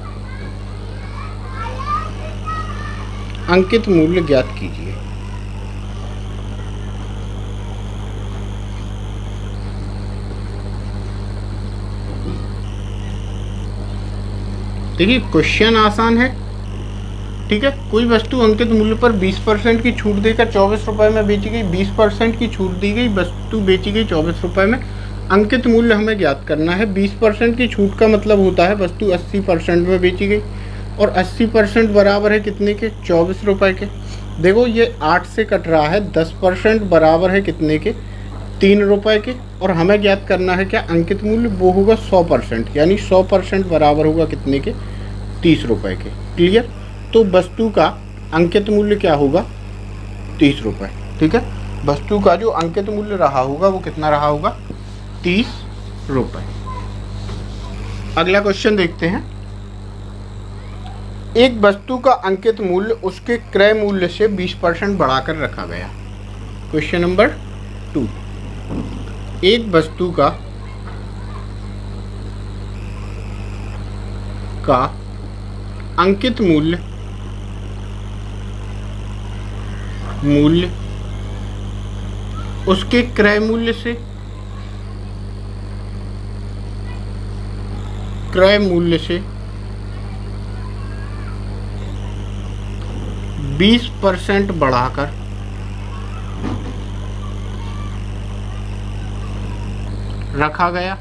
अंकित मूल्य ज्ञात कीजिए। देखिए क्वेश्चन आसान है, ठीक है। कोई वस्तु अंकित मूल्य पर 20% की छूट देकर 24 रुपए में बेची गई। 20% की छूट दी गई, वस्तु बेची गई 24 रुपए में। अंकित मूल्य हमें ज्ञात करना है। 20% की छूट का मतलब होता है वस्तु 80% में बेची गई, और 80% बराबर है कितने के? 24 रुपए के। देखो ये 8 से कट रहा है, 10% बराबर है कितने के? 3 रुपए के। और हमें ज्ञात करना है क्या? अंकित मूल्य, वो होगा 100%, यानी 100% बराबर होगा कितने के? 30 रुपए के। क्लियर? तो वस्तु का अंकित मूल्य क्या होगा? 30 रुपये, ठीक है। वस्तु का जो अंकित मूल्य रहा होगा वो कितना रहा होगा? 30 रुपये। अगला क्वेश्चन देखते हैं। एक वस्तु का अंकित मूल्य उसके क्रय मूल्य से 20% बढ़ाकर रखा गया। क्वेश्चन नंबर 2, एक वस्तु का अंकित मूल्य उसके क्रय मूल्य से 20% बढ़ाकर रखा गया।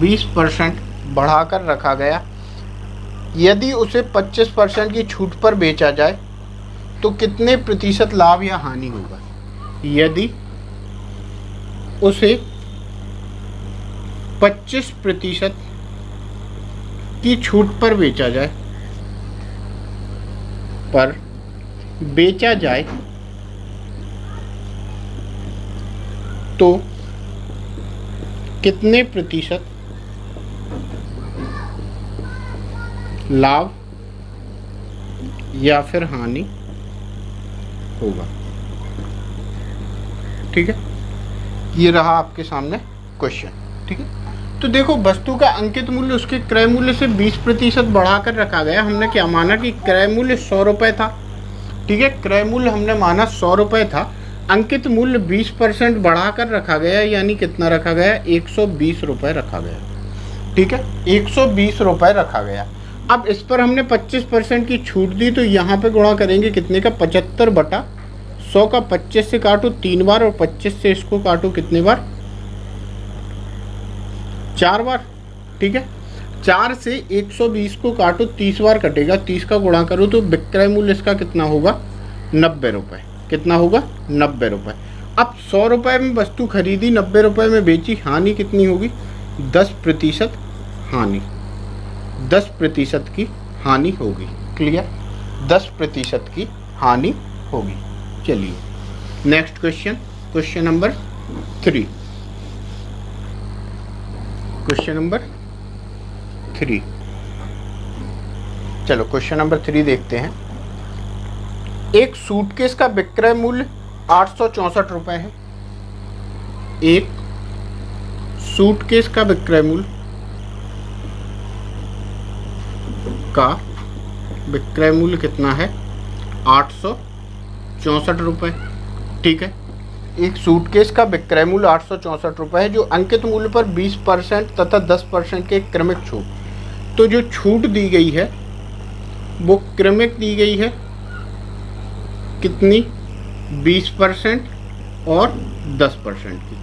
20% बढ़ाकर रखा गया। यदि उसे 25% की छूट पर बेचा जाए तो कितने प्रतिशत लाभ या हानि होगा? यदि उसे 25% की छूट पर बेचा जाए तो कितने प्रतिशत लाभ या फिर हानि होगा। ठीक है, ये रहा आपके सामने क्वेश्चन। ठीक है, तो देखो वस्तु का अंकित मूल्य उसके क्रय मूल्य से 20% बढ़ाकर रखा गया। हमने क्या माना कि क्रय मूल्य 100 रुपये था। ठीक है, क्रय मूल्य हमने माना 100 रुपये था, अंकित मूल्य 20% बढ़ाकर रखा गया, यानी कितना रखा गया, 120 रुपये रखा गया। ठीक है, 120 रुपये रखा गया। अब इस पर हमने 25% की छूट दी, तो यहाँ पे गुणा करेंगे कितने का, 75/100 का 25 से काटो 3 बार, और 25 से इसको काटो कितने बार, 4 बार। ठीक है, 4 से 120 को काटो 30 बार कटेगा, 30 का गुणा करो तो विक्रय मूल्य इसका कितना होगा, 90 रुपये। कितना होगा, 90 रुपये। अब 100 रुपये में वस्तु खरीदी, 90 रुपये में बेची, हानि कितनी होगी, 10% हानि, 10% की हानि होगी। क्लियर, 10% की हानि होगी। चलिए next question, question number 3। Question number 3, चलो क्वेश्चन नंबर 3 देखते हैं। एक सूटकेस का विक्रय मूल्य 864 रुपये है। एक सूटकेस का विक्रय मूल्य कितना है, 864 रुपये। ठीक है, एक सूटकेस का विक्रय मूल्य 864 रुपये है, जो अंकित मूल्य पर 20% तथा 10% के क्रमिक छूट। तो जो छूट दी गई है वो क्रमिक दी गई है, कितनी, 20% और 10% की।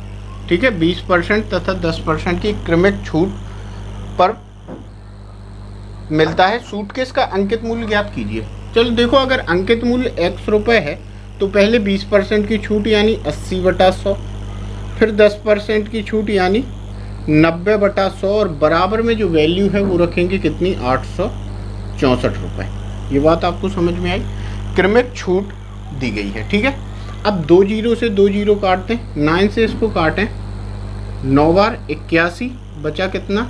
ठीक है, 20% तथा 10% की क्रमिक छूट पर मिलता है। सूटकेस का अंकित मूल्य ज्ञात कीजिए। चलो देखो, अगर अंकित मूल्य x रुपये है तो पहले 20% की छूट यानी 80/100, फिर 10% की छूट यानी 90/100, और बराबर में जो वैल्यू है वो रखेंगे कितनी, 864 रुपये। ये बात आपको समझ में आई, क्रमिक छूट दी गई है। ठीक है, अब 2 जीरो से 2 जीरो काटते हैं, 9 से इसको काटें 9 बार 81, बचा कितना,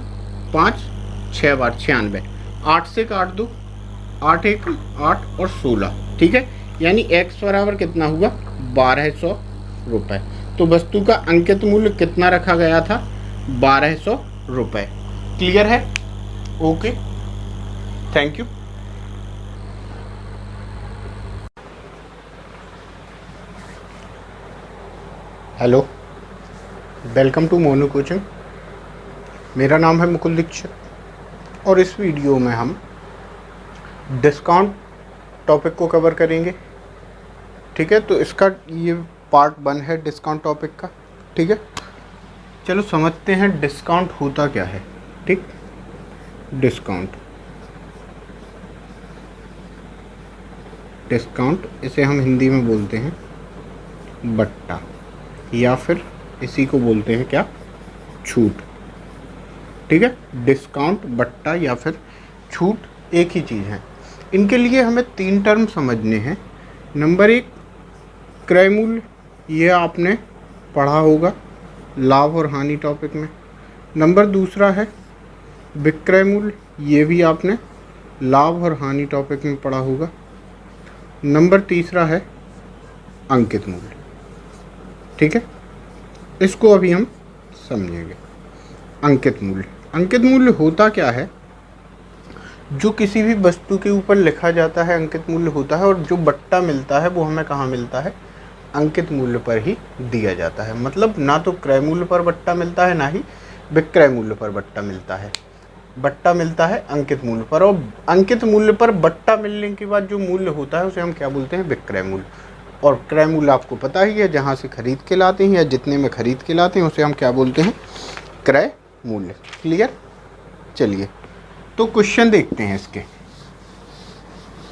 5, 6 बार 96, 8 से काट दो, 8 1 8 और 16। ठीक है, यानी x बराबर कितना हुआ, 1200 रुपये। तो वस्तु का अंकित मूल्य कितना रखा गया था, 1200 रुपये। क्लियर है, okay, thank you. Hello, welcome to Monu coaching. मेरा नाम है मुकुल दीक्षित और इस वीडियो में हम डिस्काउंट टॉपिक को कवर करेंगे। ठीक है, तो इसका ये पार्ट 1 है डिस्काउंट टॉपिक का। ठीक है, चलो समझते हैं डिस्काउंट होता क्या है। ठीक, डिस्काउंट इसे हम हिंदी में बोलते हैं बट्टा, या फिर इसी को बोलते हैं क्या, छूट। ठीक है, डिस्काउंट, बट्टा या फिर छूट एक ही चीज़ है। इनके लिए हमें 3 टर्म समझने हैं। नंबर 1 क्रय मूल्य, ये आपने पढ़ा होगा लाभ और हानि टॉपिक में। नंबर 2 है विक्रय मूल्य, ये भी आपने लाभ और हानि टॉपिक में पढ़ा होगा। नंबर 3 है अंकित मूल्य। ठीक है, इसको अभी हम समझेंगे। अंकित मूल्य होता क्या है, जो किसी भी वस्तु के ऊपर लिखा जाता है अंकित मूल्य होता है, और जो बट्टा मिलता है वो हमें कहाँ मिलता है, अंकित मूल्य पर ही दिया जाता है। मतलब ना तो क्रय मूल्य पर बट्टा मिलता है, ना ही विक्रय मूल्य पर बट्टा मिलता है। बट्टा मिलता है अंकित मूल्य पर, और अंकित मूल्य पर बट्टा मिलने के बाद जो मूल्य होता है उसे हम क्या बोलते हैं, विक्रय मूल्य। और क्रय मूल्य आपको पता ही है, जहाँ से खरीद के लाते हैं या जितने में खरीद के लाते हैं उसे हम क्या बोलते हैं, क्रय मूल्य। क्लियर, चलिए तो क्वेश्चन देखते हैं इसके।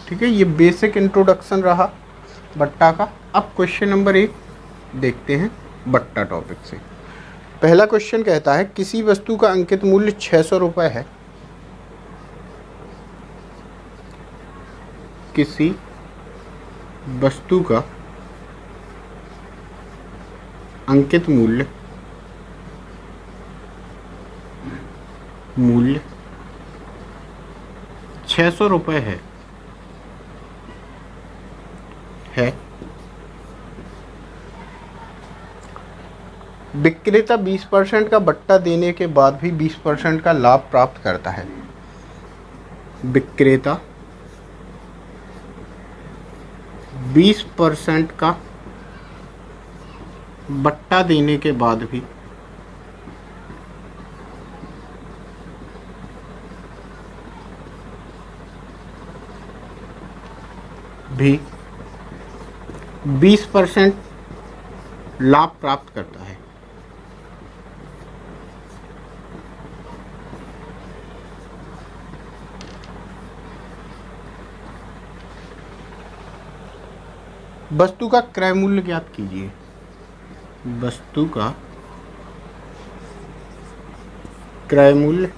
ठीक है, ये बेसिक इंट्रोडक्शन रहा बट्टा का। अब क्वेश्चन नंबर 1 देखते हैं बट्टा टॉपिक से। पहला क्वेश्चन कहता है किसी वस्तु का अंकित मूल्य 600 रुपये है। किसी वस्तु का अंकित मूल्य 600 रुपये है। है। विक्रेता 20% का बट्टा देने के बाद भी 20% का लाभ प्राप्त करता है। विक्रेता 20% का बट्टा देने के बाद भी 20% लाभ प्राप्त करता है। वस्तु का क्रय मूल्य ज्ञात कीजिए। वस्तु का क्रय मूल्य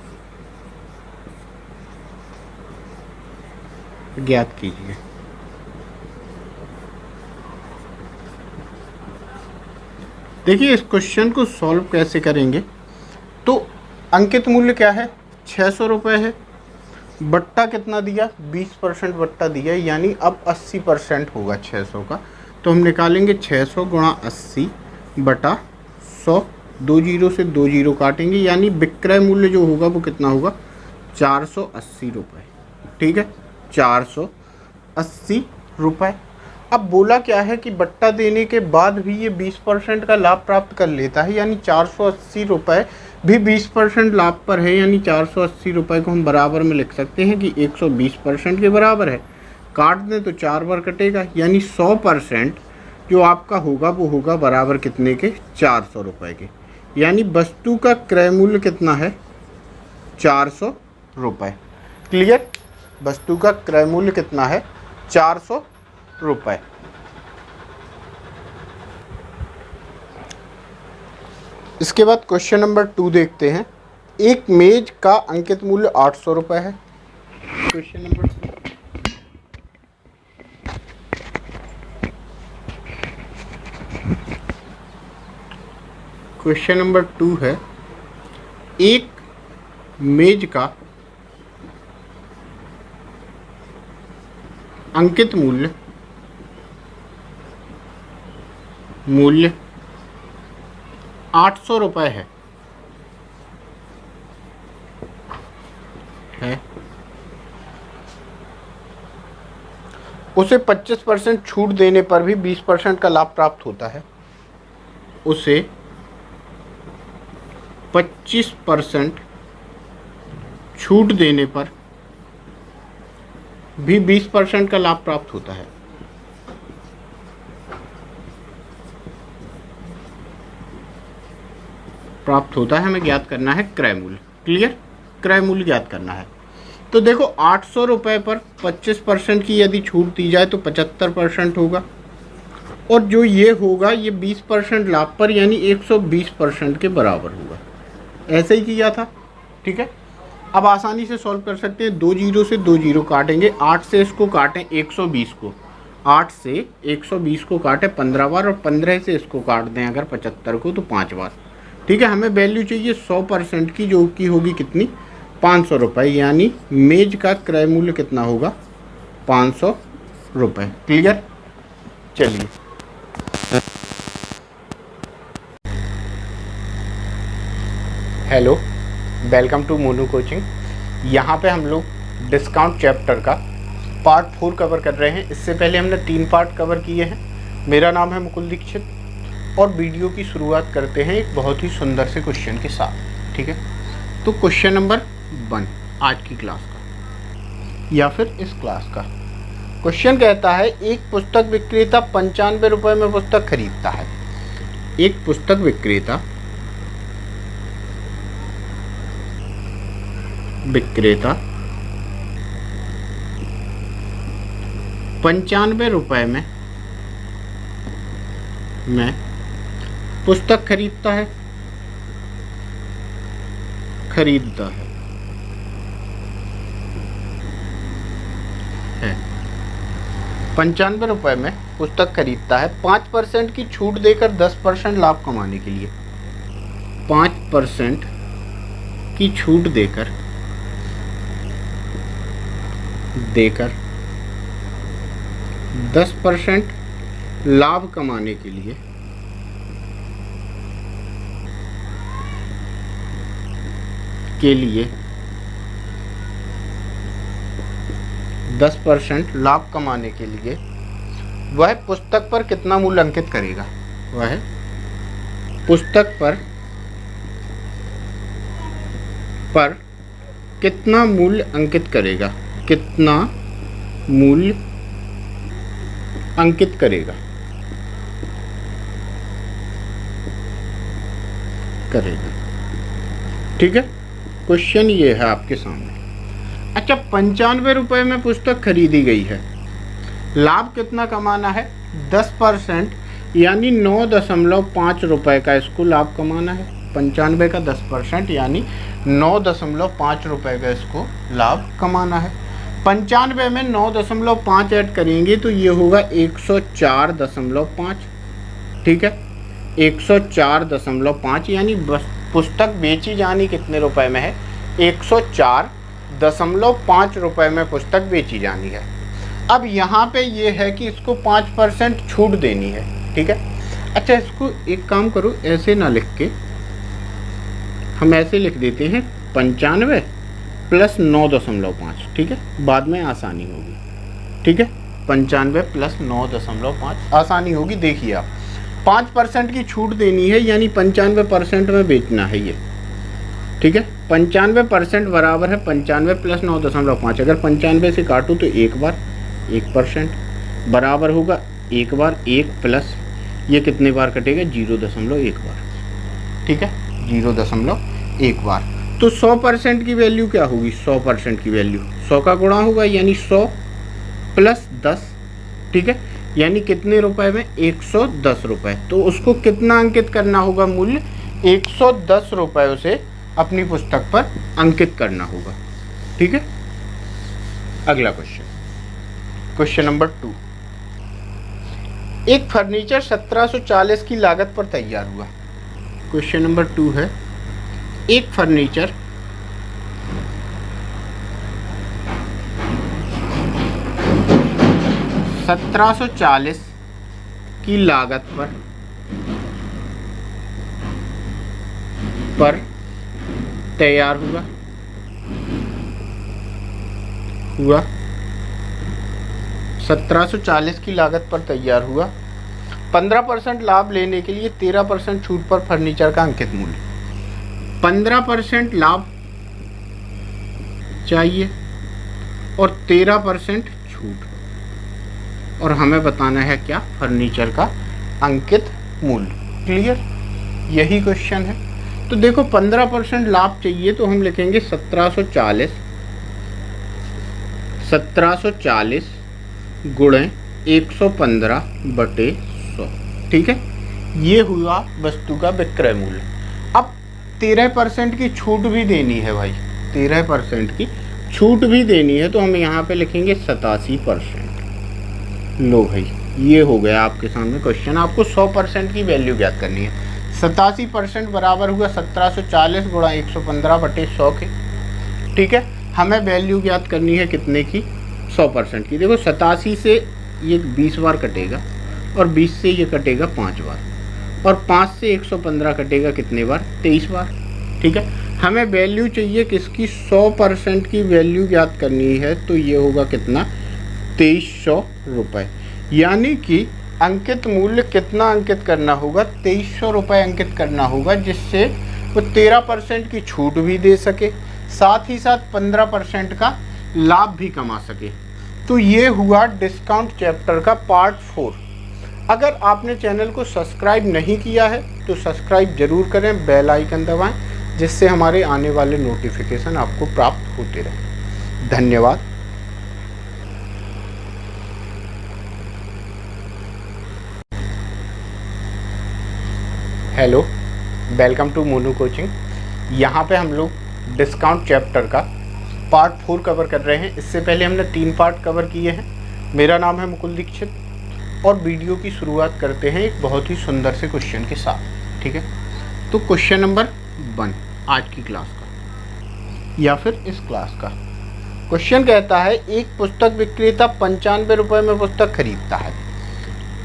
ज्ञात कीजिए। देखिए इस क्वेश्चन को सॉल्व कैसे करेंगे। तो अंकित मूल्य क्या है, 600 रुपये है। बट्टा कितना दिया, 20% बट्टा दिया, यानी अब 80% होगा 600 का। तो हम निकालेंगे 600 गुणा 80 बटा 100, 2 जीरो से 2 जीरो काटेंगे, यानी विक्रय मूल्य जो होगा वो कितना होगा, 480 रुपये। ठीक है, 480 रुपये। अब बोला क्या है कि बट्टा देने के बाद भी ये 20% का लाभ प्राप्त कर लेता है, यानी 480 रुपये भी 20% लाभ पर है, यानी 480 रुपये को हम बराबर में लिख सकते हैं कि 120% के बराबर है। काट दें तो 4 बार कटेगा, यानी 100% जो आपका होगा वो होगा बराबर कितने के, 400 रुपये के। यानी वस्तु का क्रय मूल्य कितना है, 400 रुपये। क्लियर, वस्तु का क्रय मूल्य कितना है, 400 रुपये। इसके बाद क्वेश्चन नंबर 2 देखते हैं। एक मेज का अंकित मूल्य 800 रुपये है। क्वेश्चन नंबर 2, क्वेश्चन नंबर 2 है, एक मेज का अंकित मूल्य 800 रुपये है। उसे 25% छूट देने पर भी 20% का लाभ प्राप्त होता है। उसे 25% छूट देने पर भी 20% का लाभ प्राप्त होता है। हमें ज्ञात करना है क्रय मूल्य। क्लियर, क्रय मूल्य ज्ञात करना है। तो देखो 800 रुपये पर 25% की यदि छूट दी जाए तो 75% होगा, और जो ये होगा ये 20% लाभ पर, यानी 120% के बराबर होगा। ऐसे ही किया था। ठीक है, अब आसानी से सॉल्व कर सकते हैं। 2 जीरो से 2 जीरो काटेंगे, 8 से इसको काटें 120 को, 8 से 120 को काटें 15 बार, और 15 से इसको काट दें अगर 75 को तो 5 बार। ठीक है, हमें वैल्यू चाहिए 100% की, जो कि होगी कितनी, 500 रुपये। यानी मेज का क्रय मूल्य कितना होगा, 500 रुपये। क्लियर, चलिए hello, welcome to Monu coaching. यहाँ पे हम लोग डिस्काउंट चैप्टर का पार्ट 4 कवर कर रहे हैं। इससे पहले हमने 3 पार्ट कवर किए हैं। मेरा नाम है मुकुल दीक्षित, और वीडियो की शुरुआत करते हैं एक बहुत ही सुंदर से क्वेश्चन के साथ। ठीक है, तो क्वेश्चन नंबर 1 आज की क्लास का या फिर इस क्लास का क्वेश्चन कहता है, एक पुस्तक विक्रेता 95 रुपये में पुस्तक खरीदता है। एक पुस्तक विक्रेता 95 रुपये में पुस्तक खरीदता है। 95 रुपये में पुस्तक खरीदता है। 5% की छूट देकर 10% लाभ कमाने के लिए 5% की छूट देकर 10% लाभ कमाने के लिए के लिए 10% लाभ कमाने के लिए वह पुस्तक पर कितना मूल्य अंकित करेगा। वह पुस्तक पर कितना मूल्य अंकित करेगा। कितना मूल्य अंकित करेगा ठीक है। क्वेश्चन ये है आपके सामने। अच्छा, 95 रुपये में पुस्तक खरीदी गई है, लाभ कितना कमाना है। 10% यानी 9.5 रुपये का इसको लाभ कमाना है। 95 का 10% यानी 9.5 रुपये का इसको लाभ कमाना है। 95 में 9.5 ऐड करेंगे तो ये होगा 104.5। ठीक है, 104.5 यानी बस पुस्तक बेची जानी कितने रुपए में है। 104.5 रुपये में पुस्तक बेची जानी है। अब यहाँ पे ये है कि इसको 5% छूट देनी है। ठीक है। अच्छा, इसको एक काम करो, ऐसे ना लिख के हम ऐसे लिख देते हैं 95 प्लस 9.5। ठीक है, बाद में आसानी होगी। ठीक है, 95 प्लस 9.5 आसानी होगी। देखिए आप 5% की छूट देनी है, यानी 95% में बेचना है ये। ठीक है, 95% बराबर है 95 प्लस 9.5। अगर 95 से काटूँ तो एक बार 1% बराबर होगा एक बार 1 प्लस ये कितने बार कटेगा 0.1 बार। ठीक है, 0.1 बार। तो 100% की वैल्यू क्या होगी। 100% की वैल्यू 100 का गुणा होगा, यानी 100 प्लस 10। ठीक है, यानी कितने रुपए में 110 रुपये। तो उसको कितना अंकित करना होगा मूल्य। 110 रुपये उसे अपनी पुस्तक पर अंकित करना होगा। ठीक है, अगला क्वेश्चन, क्वेश्चन नंबर 2। एक फर्नीचर 1740 की लागत पर तैयार हुआ। क्वेश्चन नंबर 2 है, एक फर्नीचर 1740 की लागत पर तैयार हुआ 1740 की लागत पर तैयार हुआ। 15% लाभ लेने के लिए 13% छूट पर फर्नीचर का अंकित मूल्य। 15% लाभ चाहिए और 13% छूट, और हमें बताना है क्या, फर्नीचर का अंकित मूल्य। क्लियर, यही क्वेश्चन है। तो देखो 15% लाभ चाहिए तो हम लिखेंगे 1740 गुणे 115/100। ठीक है, ये हुआ वस्तु का विक्रय मूल्य। अब 13% की छूट भी देनी है भाई, 13% की छूट भी देनी है, तो हम यहाँ पे लिखेंगे 87%। लो भाई, ये हो गया आपके सामने क्वेश्चन। आपको 100% की वैल्यू ज्ञात करनी है। 87% बराबर हुआ 1740 गुणा 115/100 के। ठीक है, हमें वैल्यू ज्ञात करनी है कितने की, 100% की। देखो 87 से ये 20 बार कटेगा, और 20 से ये कटेगा 5 बार, और 5 से 115 कटेगा कितने बार, 23 बार। ठीक है, हमें वैल्यू चाहिए किसकी, 100% की वैल्यू ज्ञात करनी है। तो ये होगा कितना, 2300 रुपये। यानी कि अंकित मूल्य कितना अंकित करना होगा, 2300 रुपये अंकित करना होगा, जिससे वो 13% की छूट भी दे सके, साथ ही साथ 15% का लाभ भी कमा सके। तो ये हुआ डिस्काउंट चैप्टर का पार्ट 4। अगर आपने चैनल को सब्सक्राइब नहीं किया है तो सब्सक्राइब जरूर करें, बेल आइकन दबाएं, जिससे हमारे आने वाले नोटिफिकेशन आपको प्राप्त होते रहें। धन्यवाद। Hello, welcome to Monu coaching. यहाँ पे हम लोग डिस्काउंट चैप्टर का पार्ट 4 कवर कर रहे हैं। इससे पहले हमने 3 पार्ट कवर किए हैं। मेरा नाम है मुकुल दीक्षित, और वीडियो की शुरुआत करते हैं एक बहुत ही सुंदर से क्वेश्चन के साथ। ठीक है, तो क्वेश्चन नंबर 1 आज की क्लास का या फिर इस क्लास का क्वेश्चन कहता है, एक पुस्तक विक्रेता 95 रुपये में पुस्तक खरीदता है।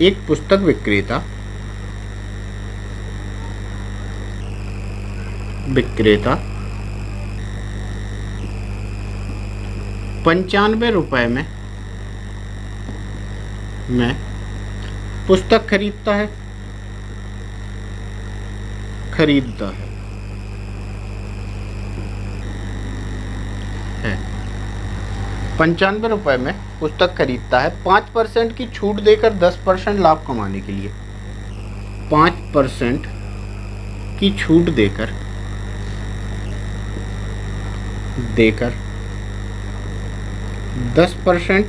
एक पुस्तक विक्रेता 95 रुपए में पुस्तक खरीदता है 95 रुपए में पुस्तक खरीदता है 5% की छूट देकर 10% लाभ कमाने के लिए 5% की छूट देकर 10%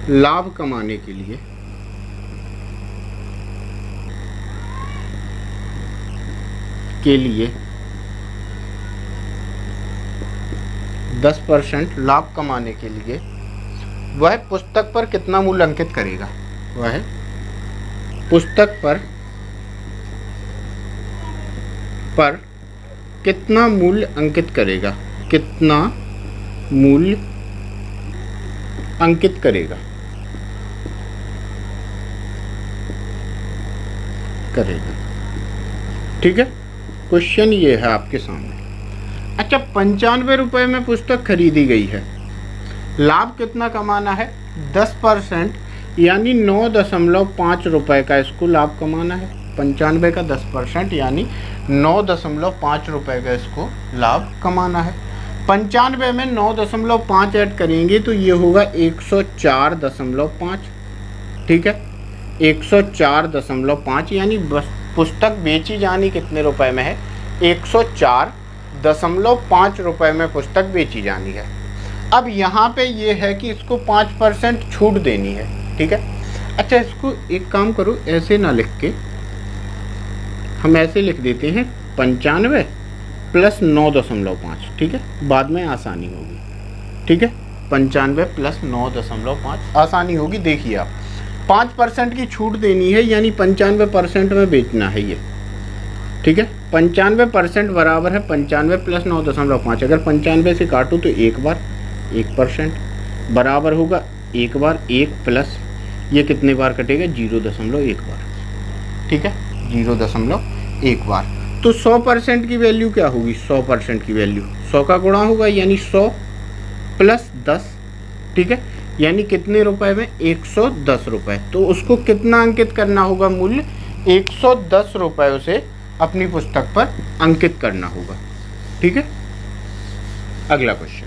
लाभ कमाने के लिए के लिए 10% लाभ कमाने के लिए वह पुस्तक पर कितना मूल्य अंकित करेगा? वह पुस्तक पर कितना मूल्य अंकित करेगा? कितना मूल्य अंकित करेगा? ठीक है, क्वेश्चन ये है आपके सामने। अच्छा, 95 रुपए में पुस्तक खरीदी गई है, लाभ कितना कमाना है? 10% यानी 9.5 रुपए का इसको लाभ कमाना है। 95 का 10% यानी 9.5 रुपए का इसको लाभ कमाना है। 95 में 9.5 ऐड करेंगे तो ये होगा 104.5। ठीक है, 104.5 यानी बस पुस्तक बेची जानी कितने रुपए में है? 104.5 रुपए में पुस्तक बेची जानी है। अब यहाँ पे ये है कि इसको 5% छूट देनी है। ठीक है, अच्छा इसको एक काम करो, ऐसे ना लिख के हम ऐसे लिख देते हैं 95 प्लस 9.5। ठीक है, बाद में आसानी होगी। ठीक है, 95 प्लस 9.5 आसानी होगी। देखिए आप 5% की छूट देनी है यानी 95% में बेचना है ये। ठीक है, 95% बराबर है 95 प्लस 9.5। अगर 95 से काटूँ तो एक बार 1% बराबर होगा एक बार 1 प्लस ये कितने बार कटेगा? 0.1 बार। ठीक है, 0.1 बार। तो 100% की वैल्यू क्या होगी? 100% की वैल्यू 100 का गुणा होगा यानी 100 प्लस 10। ठीक है, यानी कितने रुपए में? 110 रुपए। तो उसको कितना अंकित करना होगा मूल्य? 110 रुपए उसे अपनी पुस्तक पर अंकित करना होगा। ठीक है, अगला क्वेश्चन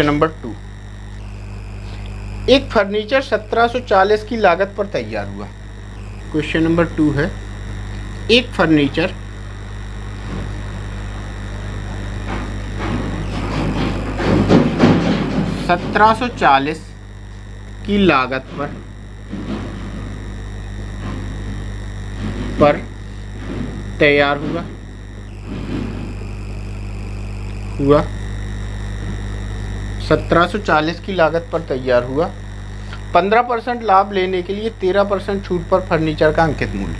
नंबर 2। एक फर्नीचर 1740 की लागत पर तैयार हुआ। क्वेश्चन नंबर 2 है, एक फर्नीचर 1740 की लागत पर तैयार हुआ 1740 की लागत पर तैयार हुआ। 15% लाभ लेने के लिए 13% छूट पर फर्नीचर का अंकित मूल्य।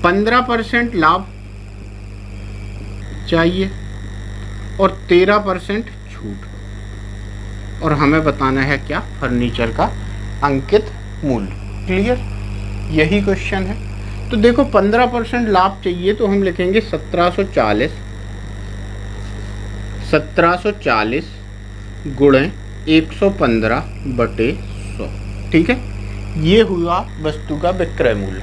15% लाभ चाहिए और 13% छूट, और हमें बताना है क्या? फर्नीचर का अंकित मूल्य। क्लियर, यही क्वेश्चन है। तो देखो 15% लाभ चाहिए तो हम लिखेंगे 1740 गुणे 115/100। ठीक है, ये हुआ वस्तु का विक्रय मूल्य।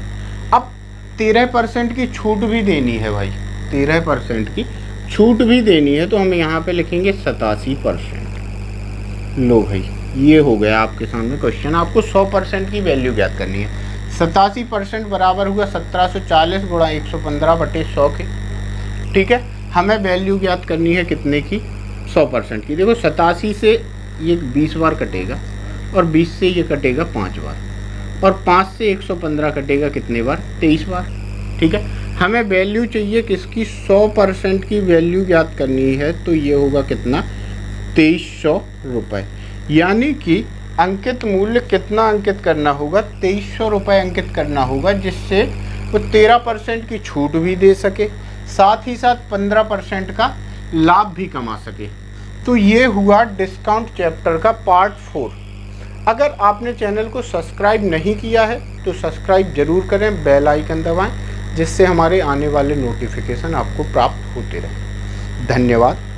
अब 13% की छूट भी देनी है भाई, 13% की छूट भी देनी है तो हम यहाँ पे लिखेंगे 87%। लो भाई, ये हो गया आपके सामने क्वेश्चन। आपको 100% की वैल्यू ज्ञात करनी है। 87% बराबर हुआ 1740 गुणा 115/100 के। ठीक है, हमें वैल्यू ज्ञात करनी है कितने की? 100% की। देखो 87 से ये 20 बार कटेगा और 20 से ये कटेगा 5 बार, और 5 से 115 कटेगा कितने बार? 23 बार। ठीक है, हमें वैल्यू चाहिए किसकी? 100% की वैल्यू ज्ञात करनी है तो ये होगा कितना? 2300 रुपये। यानी कि अंकित मूल्य कितना अंकित करना होगा? 2300 रुपये अंकित करना होगा, जिससे वो 13% की छूट भी दे सके, साथ ही साथ 15% का लाभ भी कमा सके। तो ये हुआ डिस्काउंट चैप्टर का पार्ट 4। अगर आपने चैनल को सब्सक्राइब नहीं किया है तो सब्सक्राइब ज़रूर करें, बेल आइकन दबाएं, जिससे हमारे आने वाले नोटिफिकेशन आपको प्राप्त होते रहें। धन्यवाद।